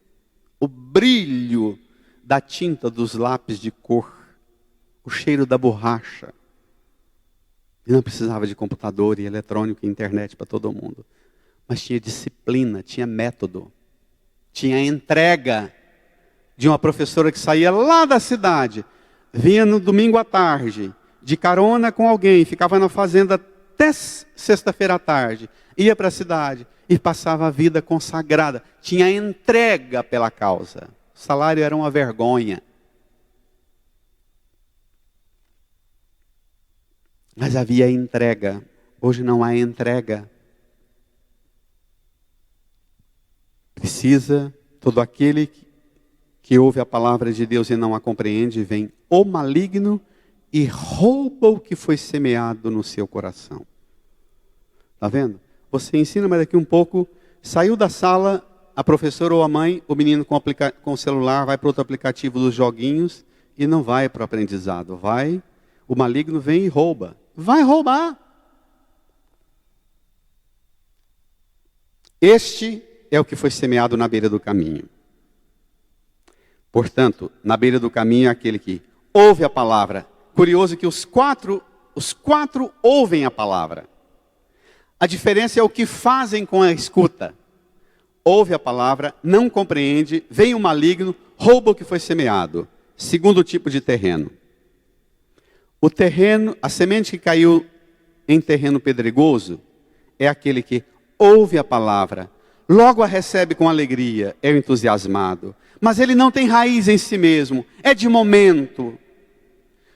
O brilho da tinta dos lápis de cor, o cheiro da borracha. E não precisava de computador e eletrônico e internet para todo mundo. Mas tinha disciplina, tinha método, tinha entrega de uma professora que saía lá da cidade, vinha no domingo à tarde, de carona com alguém, ficava na fazenda até sexta-feira à tarde, ia para a cidade e passava a vida consagrada. Tinha entrega pela causa. O salário era uma vergonha. Mas havia entrega. Hoje não há entrega. Precisa todo aquele que ouve a palavra de Deus e não a compreende, vem o maligno e rouba o que foi semeado no seu coração. Está vendo? Você ensina, mas daqui um pouco, saiu da sala, a professora ou a mãe, o menino com o celular vai para outro aplicativo dos joguinhos e não vai para o aprendizado. O maligno vem e rouba. Vai roubar. Este é o que foi semeado na beira do caminho. Portanto, na beira do caminho é aquele que ouve a palavra. Curioso que os quatro ouvem a palavra. A diferença é o que fazem com a escuta. Ouve a palavra, não compreende, vem o maligno, rouba o que foi semeado. Segundo tipo de terreno. O terreno, a semente que caiu em terreno pedregoso, é aquele que ouve a palavra, logo a recebe com alegria, é o entusiasmado. Mas ele não tem raiz em si mesmo, é de momento.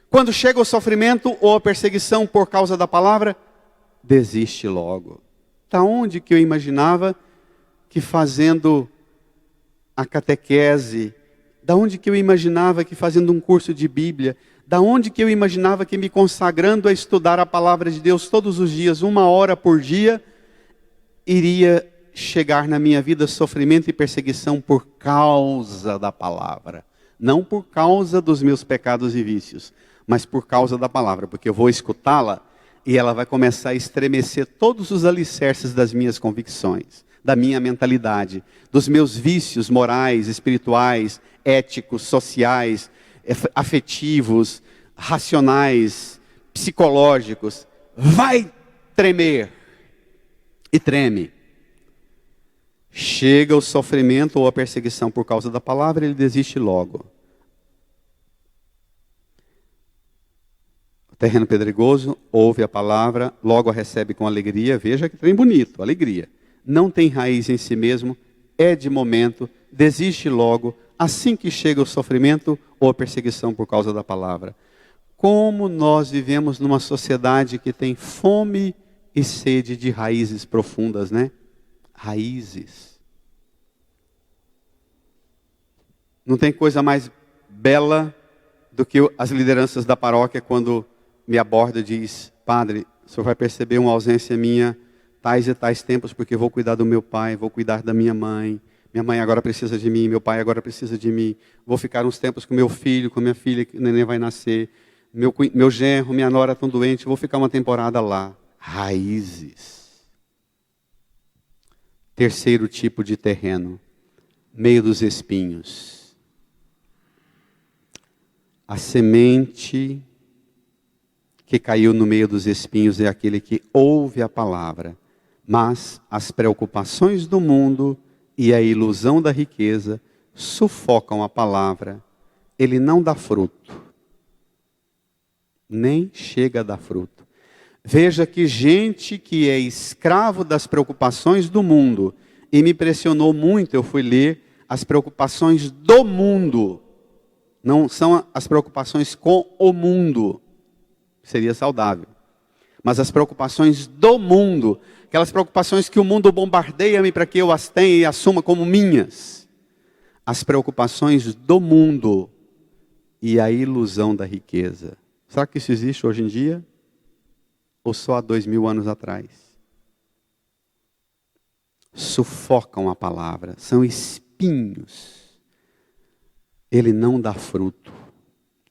Quando chega o sofrimento ou a perseguição por causa da palavra, desiste logo. Da onde que eu imaginava que fazendo a catequese, da onde que eu imaginava que fazendo um curso de Bíblia, da onde que eu imaginava que me consagrando a estudar a palavra de Deus todos os dias, 1 hora por dia, iria chegar na minha vida sofrimento e perseguição por causa da palavra. Não por causa dos meus pecados e vícios, mas por causa da palavra, porque eu vou escutá-la e ela vai começar a estremecer todos os alicerces das minhas convicções, da minha mentalidade, dos meus vícios morais, espirituais, éticos, sociais, afetivos, racionais, psicológicos. Vai tremer. E treme. Chega o sofrimento ou a perseguição por causa da palavra, ele desiste logo. O terreno pedregoso, ouve a palavra, logo a recebe com alegria. Veja que trem bonito, alegria. Não tem raiz em si mesmo, é de momento, desiste logo, assim que chega o sofrimento ou a perseguição por causa da palavra. Como nós vivemos numa sociedade que tem fome e sede de raízes profundas, né? Raízes. Não tem coisa mais bela do que as lideranças da paróquia quando me aborda e diz: padre, o senhor vai perceber uma ausência minha tais e tais tempos, porque vou cuidar do meu pai, vou cuidar da minha mãe agora precisa de mim, meu pai agora precisa de mim, vou ficar uns tempos com meu filho, com minha filha, que o neném vai nascer, meu genro, minha nora estão doentes, vou ficar uma temporada lá. Raízes. Terceiro tipo de terreno, meio dos espinhos. A semente que caiu no meio dos espinhos é aquele que ouve a palavra, mas as preocupações do mundo e a ilusão da riqueza sufocam a palavra. Ele não dá fruto, nem chega a dar fruto. Veja que gente que é escravo das preocupações do mundo, e me impressionou muito, eu fui ler as preocupações do mundo, não são as preocupações com o mundo, seria saudável, mas as preocupações do mundo, aquelas preocupações que o mundo bombardeia-me para que eu as tenha e assuma como minhas, as preocupações do mundo e a ilusão da riqueza. Será que isso existe hoje em dia? Ou só há 2000 anos atrás? Sufocam a palavra, são espinhos. Ele não dá fruto.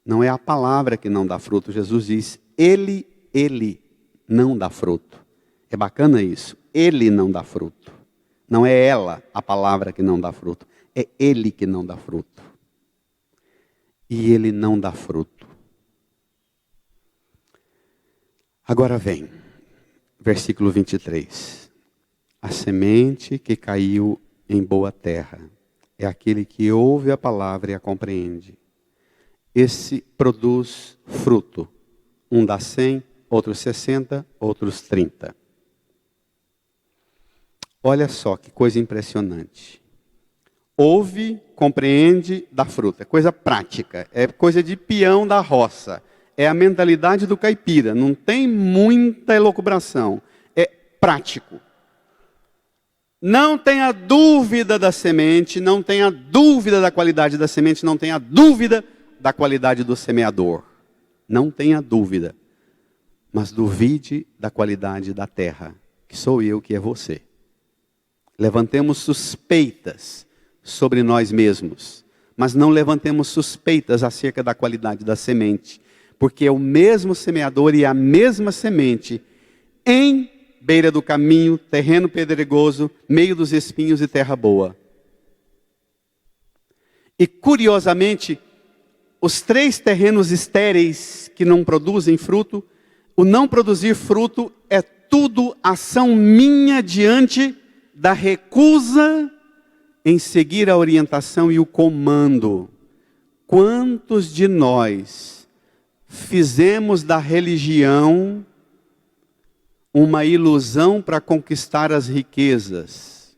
Não é a palavra que não dá fruto. Jesus diz, ele não dá fruto. É bacana isso. Ele não dá fruto. Não é ela, a palavra, que não dá fruto. É ele que não dá fruto. E ele não dá fruto. Agora vem, versículo 23. A semente que caiu em boa terra é aquele que ouve a palavra e a compreende. Esse produz fruto. Um dá 100, outros 60, outros 30. Olha só que coisa impressionante. Ouve, compreende, dá fruto. É coisa prática, é coisa de peão da roça. É a mentalidade do caipira, não tem muita elucubração. É prático. Não tenha dúvida da semente, não tenha dúvida da qualidade da semente, não tenha dúvida da qualidade do semeador. Não tenha dúvida. Mas duvide da qualidade da terra, que sou eu, que é você. Levantemos suspeitas sobre nós mesmos, mas não levantemos suspeitas acerca da qualidade da semente, porque é o mesmo semeador e a mesma semente em beira do caminho, terreno pedregoso, meio dos espinhos e terra boa. E curiosamente, os 3 terrenos estéreis que não produzem fruto, o não produzir fruto é tudo ação minha diante da recusa em seguir a orientação e o comando. Quantos de nós fizemos da religião uma ilusão para conquistar as riquezas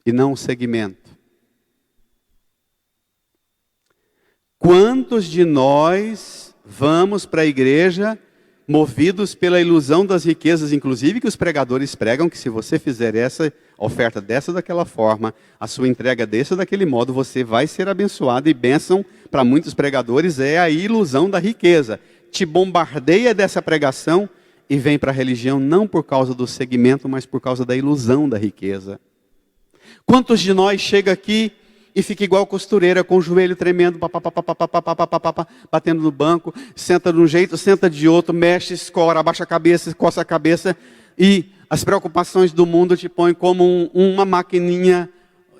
e não o segmento? Quantos de nós vamos para a igreja movidos pela ilusão das riquezas, inclusive que os pregadores pregam que se você fizer essa oferta dessa daquela forma, a sua entrega desse ou daquele modo, você vai ser abençoado, e bênção para muitos pregadores é a ilusão da riqueza. Te bombardeia dessa pregação e vem para a religião não por causa do segmento, mas por causa da ilusão da riqueza. Quantos de nós chega aqui e fica igual costureira, com o joelho tremendo, batendo no banco, senta de um jeito, senta de outro, mexe, escora, abaixa a cabeça, coça a cabeça, e as preocupações do mundo te põem como uma maquininha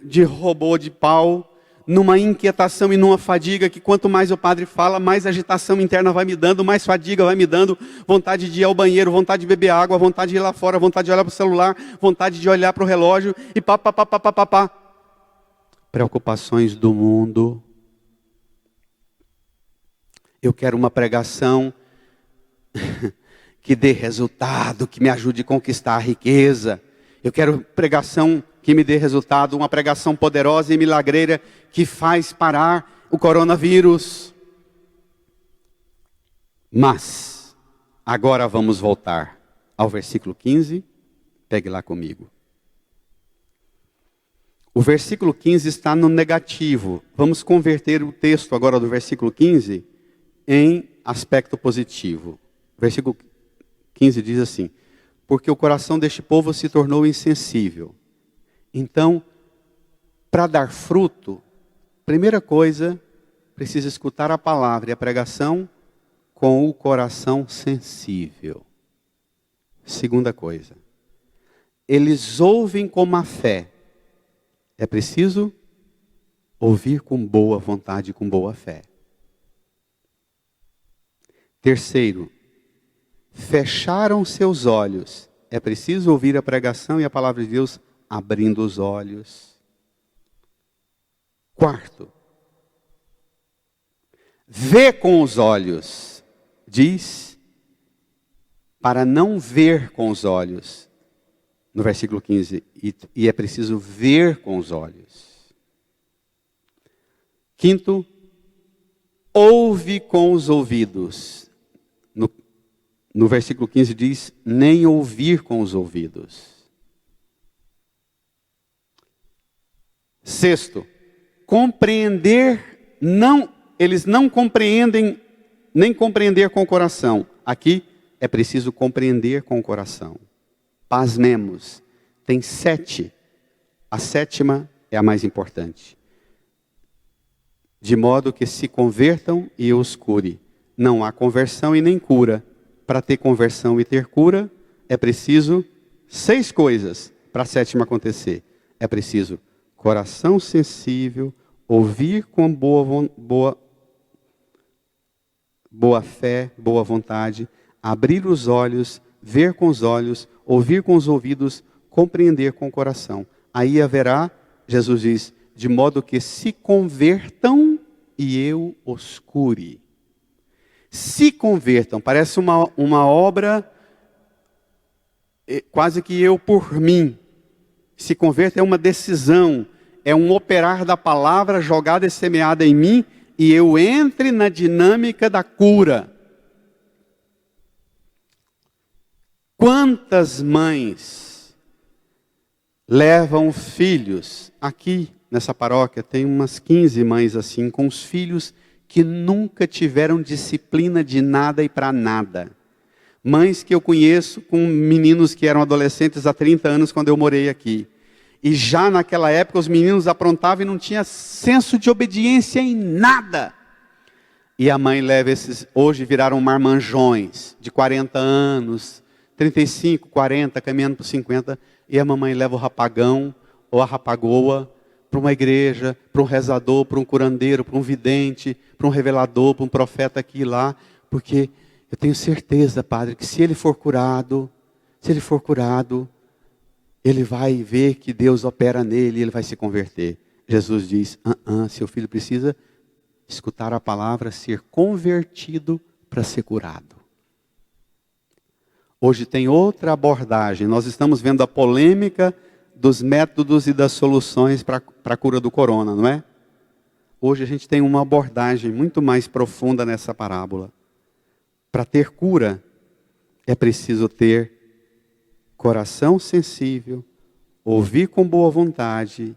de robô de pau, numa inquietação e numa fadiga, que quanto mais o padre fala, mais agitação interna vai me dando, mais fadiga vai me dando, vontade de ir ao banheiro, vontade de beber água, vontade de ir lá fora, vontade de olhar para o celular, vontade de olhar para o relógio, e preocupações do mundo. Eu quero uma pregação que dê resultado, que me ajude a conquistar a riqueza. Eu quero pregação que me dê resultado, uma pregação poderosa e milagreira que faz parar o coronavírus. Mas, agora vamos voltar ao versículo 15, pegue lá comigo. O versículo 15 está no negativo. Vamos converter o texto agora do versículo 15 em aspecto positivo. Versículo 15 diz assim: porque o coração deste povo se tornou insensível. Então, para dar fruto, primeira coisa, precisa escutar a palavra e a pregação com o coração sensível. Segunda coisa, eles ouvem com má fé. É preciso ouvir com boa vontade, com boa fé. Terceiro, fecharam seus olhos. É preciso ouvir a pregação e a palavra de Deus abrindo os olhos. Quarto, vê com os olhos. Diz para não ver com os olhos. No versículo 15, e é preciso ver com os olhos. Quinto, ouve com os ouvidos. No versículo 15 diz, nem ouvir com os ouvidos. Sexto, compreender, eles não compreendem, nem compreender com o coração. Aqui é preciso compreender com o coração. Pasmemos, tem 7, a 7ª é a mais importante. De modo que se convertam e os cure. Não há conversão e nem cura. Para ter conversão e ter cura, é preciso 6 coisas para a 7ª acontecer. É preciso coração sensível, ouvir com boa fé, boa vontade, abrir os olhos, ver com os olhos, ouvir com os ouvidos, compreender com o coração. Aí haverá, Jesus diz, de modo que se convertam e eu os cure. Se convertam, parece uma obra quase que eu por mim. Se converta é uma decisão, é um operar da palavra jogada e semeada em mim e eu entre na dinâmica da cura. Quantas mães levam filhos, aqui nessa paróquia tem umas 15 mães assim, com os filhos que nunca tiveram disciplina de nada e para nada. Mães que eu conheço com meninos que eram adolescentes há 30 anos quando eu morei aqui. E já naquela época os meninos aprontavam e não tinha senso de obediência em nada. E a mãe leva esses, hoje viraram marmanjões, de 40 anos, 35, 40, caminhando para 50. E a mamãe leva o rapagão ou a rapagoa para uma igreja, para um rezador, para um curandeiro, para um vidente, para um revelador, para um profeta aqui e lá. Porque eu tenho certeza, Padre, que se ele for curado, ele vai ver que Deus opera nele e ele vai se converter. Jesus diz, seu filho precisa escutar a palavra, ser convertido para ser curado. Hoje tem outra abordagem. Nós estamos vendo a polêmica dos métodos e das soluções para a cura do corona, não é? Hoje a gente tem uma abordagem muito mais profunda nessa parábola. Para ter cura, é preciso ter coração sensível, ouvir com boa vontade,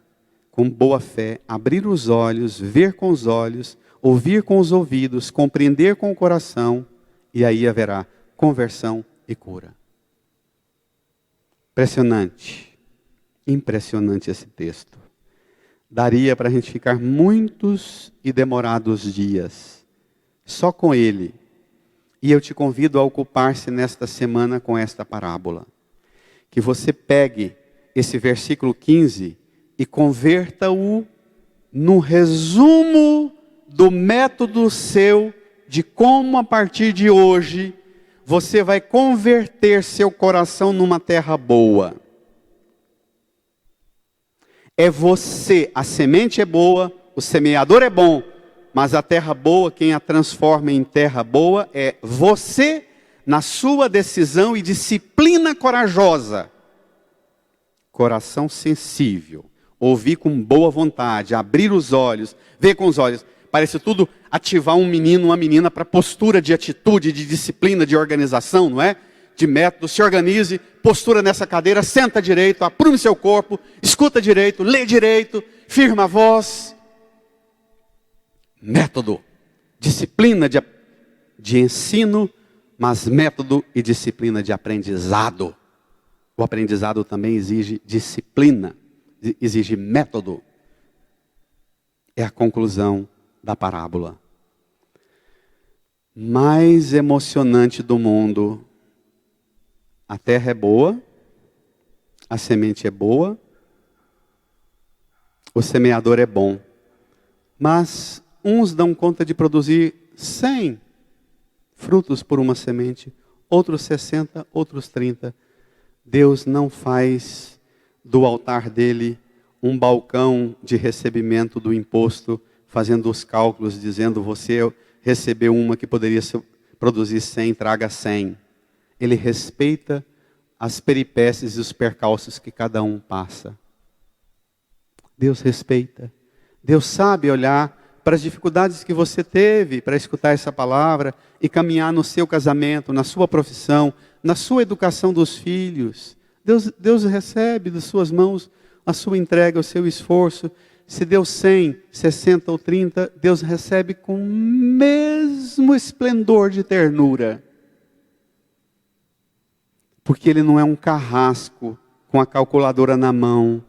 com boa fé, abrir os olhos, ver com os olhos, ouvir com os ouvidos, compreender com o coração, e aí haverá conversão e cura. Impressionante. Impressionante esse texto. Daria para a gente ficar muitos e demorados dias só com ele. E eu te convido a ocupar-se nesta semana com esta parábola. Que você pegue esse versículo 15 e converta-o no resumo do método seu de como a partir de hoje você vai converter seu coração numa terra boa. É você, a semente é boa, o semeador é bom, mas a terra boa, quem a transforma em terra boa é você, na sua decisão e disciplina corajosa. Coração sensível, ouvir com boa vontade, abrir os olhos, ver com os olhos. Parece tudo ativar um menino, uma menina para postura de atitude, de disciplina, de organização, não é? De método, se organize, postura nessa cadeira, senta direito, aprume seu corpo, escuta direito, lê direito, firma a voz. Método, disciplina de ensino, mas método e disciplina de aprendizado. O aprendizado também exige disciplina, exige método. É a conclusão da parábola. Mais emocionante do mundo. A terra é boa, a semente é boa, o semeador é bom. Mas uns dão conta de produzir 100 frutos por uma semente, outros 60, outros 30. Deus não faz do altar dele um balcão de recebimento do imposto, fazendo os cálculos, dizendo, você recebeu uma que poderia produzir 100, traga 100. Ele respeita as peripécias e os percalços que cada um passa. Deus respeita. Deus sabe olhar para as dificuldades que você teve para escutar essa palavra e caminhar no seu casamento, na sua profissão, na sua educação dos filhos. Deus recebe das suas mãos a sua entrega, o seu esforço. Se deu 100, 60 ou 30, Deus recebe com o mesmo esplendor de ternura. Porque Ele não é um carrasco com a calculadora na mão.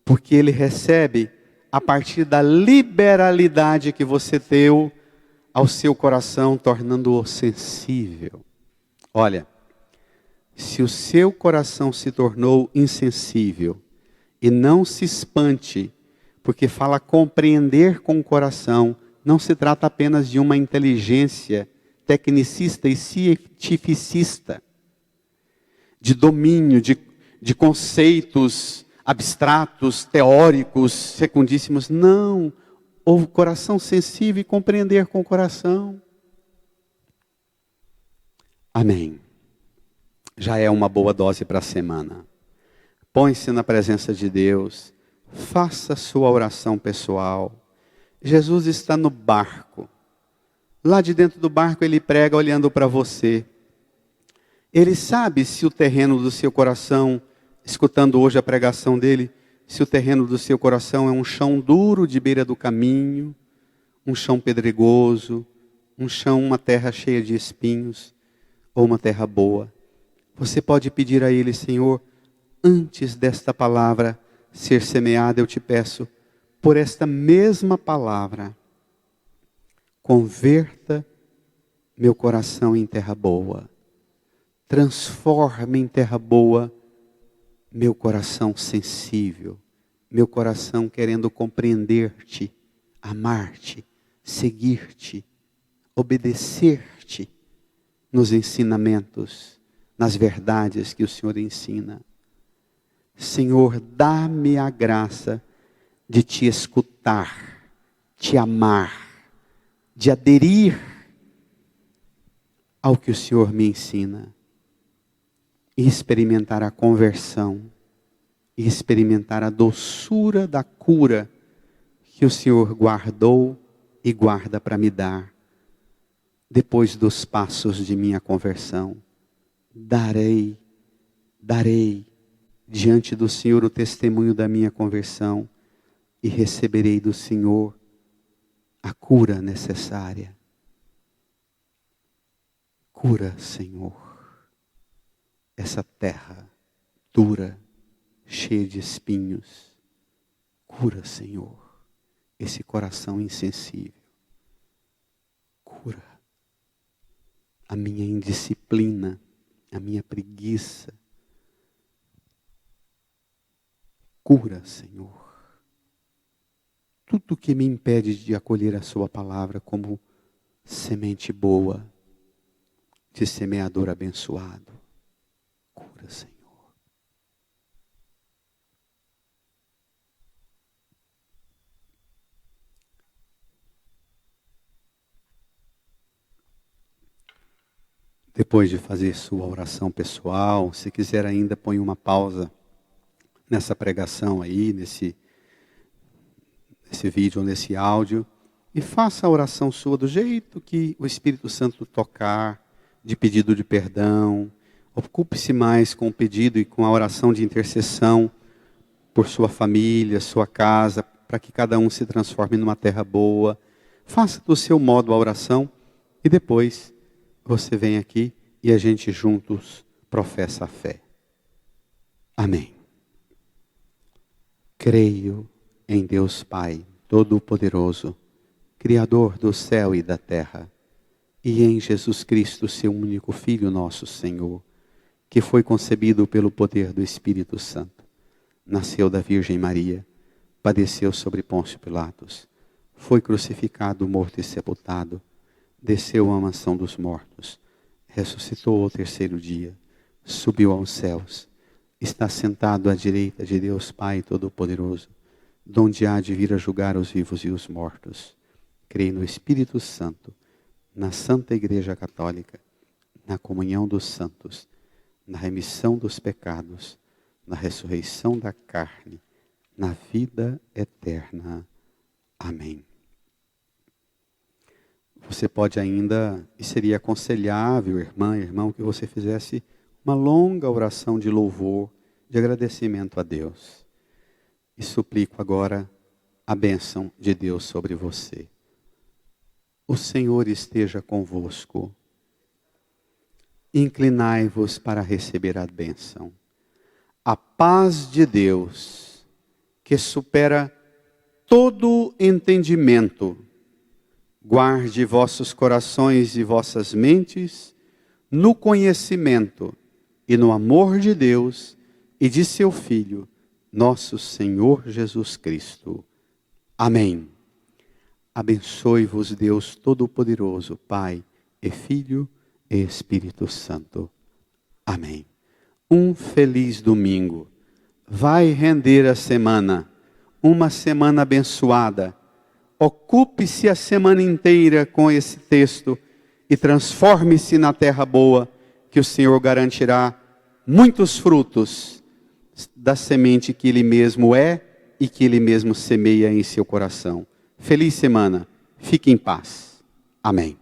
Porque Ele recebe a partir da liberalidade que você deu ao seu coração, tornando-o sensível. Olha, se o seu coração se tornou insensível, e não se espante, porque fala compreender com o coração, não se trata apenas de uma inteligência tecnicista e cientificista, de domínio, de conceitos abstratos, teóricos, secundíssimos. Não, o coração sensível e compreender com o coração. Amém. Já é uma boa dose para a semana. Põe-se na presença de Deus, faça sua oração pessoal. Jesus está no barco. Lá de dentro do barco Ele prega olhando para você. Ele sabe se o terreno do seu coração, escutando hoje a pregação dele, se o terreno do seu coração é um chão duro de beira do caminho, um chão pedregoso, um chão, uma terra cheia de espinhos, ou uma terra boa. Você pode pedir a Ele: Senhor, antes desta palavra ser semeada, eu te peço, por esta mesma palavra, converta meu coração em terra boa. Transforme em terra boa meu coração sensível, meu coração querendo compreender-te, amar-te, seguir-te, obedecer-te nos ensinamentos, nas verdades que o Senhor ensina. Senhor, dá-me a graça de te escutar, te amar, de aderir ao que o Senhor me ensina. E experimentar a conversão, e experimentar a doçura da cura que o Senhor guardou e guarda para me dar. Depois dos passos de minha conversão, darei diante do Senhor o testemunho da minha conversão e receberei do Senhor a cura necessária. Cura, Senhor, essa terra dura, cheia de espinhos. Cura, Senhor, esse coração insensível. Cura a minha indisciplina, a minha preguiça. Cura, Senhor, tudo que me impede de acolher a sua palavra como semente boa, de semeador abençoado. Cura, Senhor. Depois de fazer sua oração pessoal, se quiser ainda, põe uma pausa nessa pregação aí, nesse vídeo ou nesse áudio, e faça a oração sua do jeito que o Espírito Santo tocar, de pedido de perdão. Ocupe-se mais com o pedido e com a oração de intercessão por sua família, sua casa, para que cada um se transforme numa terra boa. Faça do seu modo a oração e depois você vem aqui e a gente juntos professa a fé. Amém. Creio em Deus Pai Todo-Poderoso, Criador do céu e da terra, e em Jesus Cristo, seu único Filho, nosso Senhor, que foi concebido pelo poder do Espírito Santo, nasceu da Virgem Maria, padeceu sobre Pôncio Pilatos, foi crucificado, morto e sepultado, desceu à mansão dos mortos, ressuscitou ao terceiro dia, subiu aos céus, está sentado à direita de Deus Pai Todo-Poderoso, donde há de vir a julgar os vivos e os mortos. Creio no Espírito Santo, na Santa Igreja Católica, na comunhão dos santos, na remissão dos pecados, na ressurreição da carne, na vida eterna. Amém. Você pode ainda, e seria aconselhável, irmã, irmão, que você fizesse uma longa oração de louvor, de agradecimento a Deus. E suplico agora a bênção de Deus sobre você. O Senhor esteja convosco. Inclinai-vos para receber a bênção. A paz de Deus, que supera todo entendimento, guarde vossos corações e vossas mentes no conhecimento e no amor de Deus e de seu Filho, nosso Senhor Jesus Cristo. Amém. Abençoe-vos Deus Todo-Poderoso, Pai e Filho e Espírito Santo. Amém. Um feliz domingo. Vai render a semana, uma semana abençoada. Ocupe-se a semana inteira com esse texto e transforme-se na terra boa, que o Senhor garantirá muitos frutos da semente que Ele mesmo é e que Ele mesmo semeia em seu coração. Feliz semana. Fique em paz. Amém.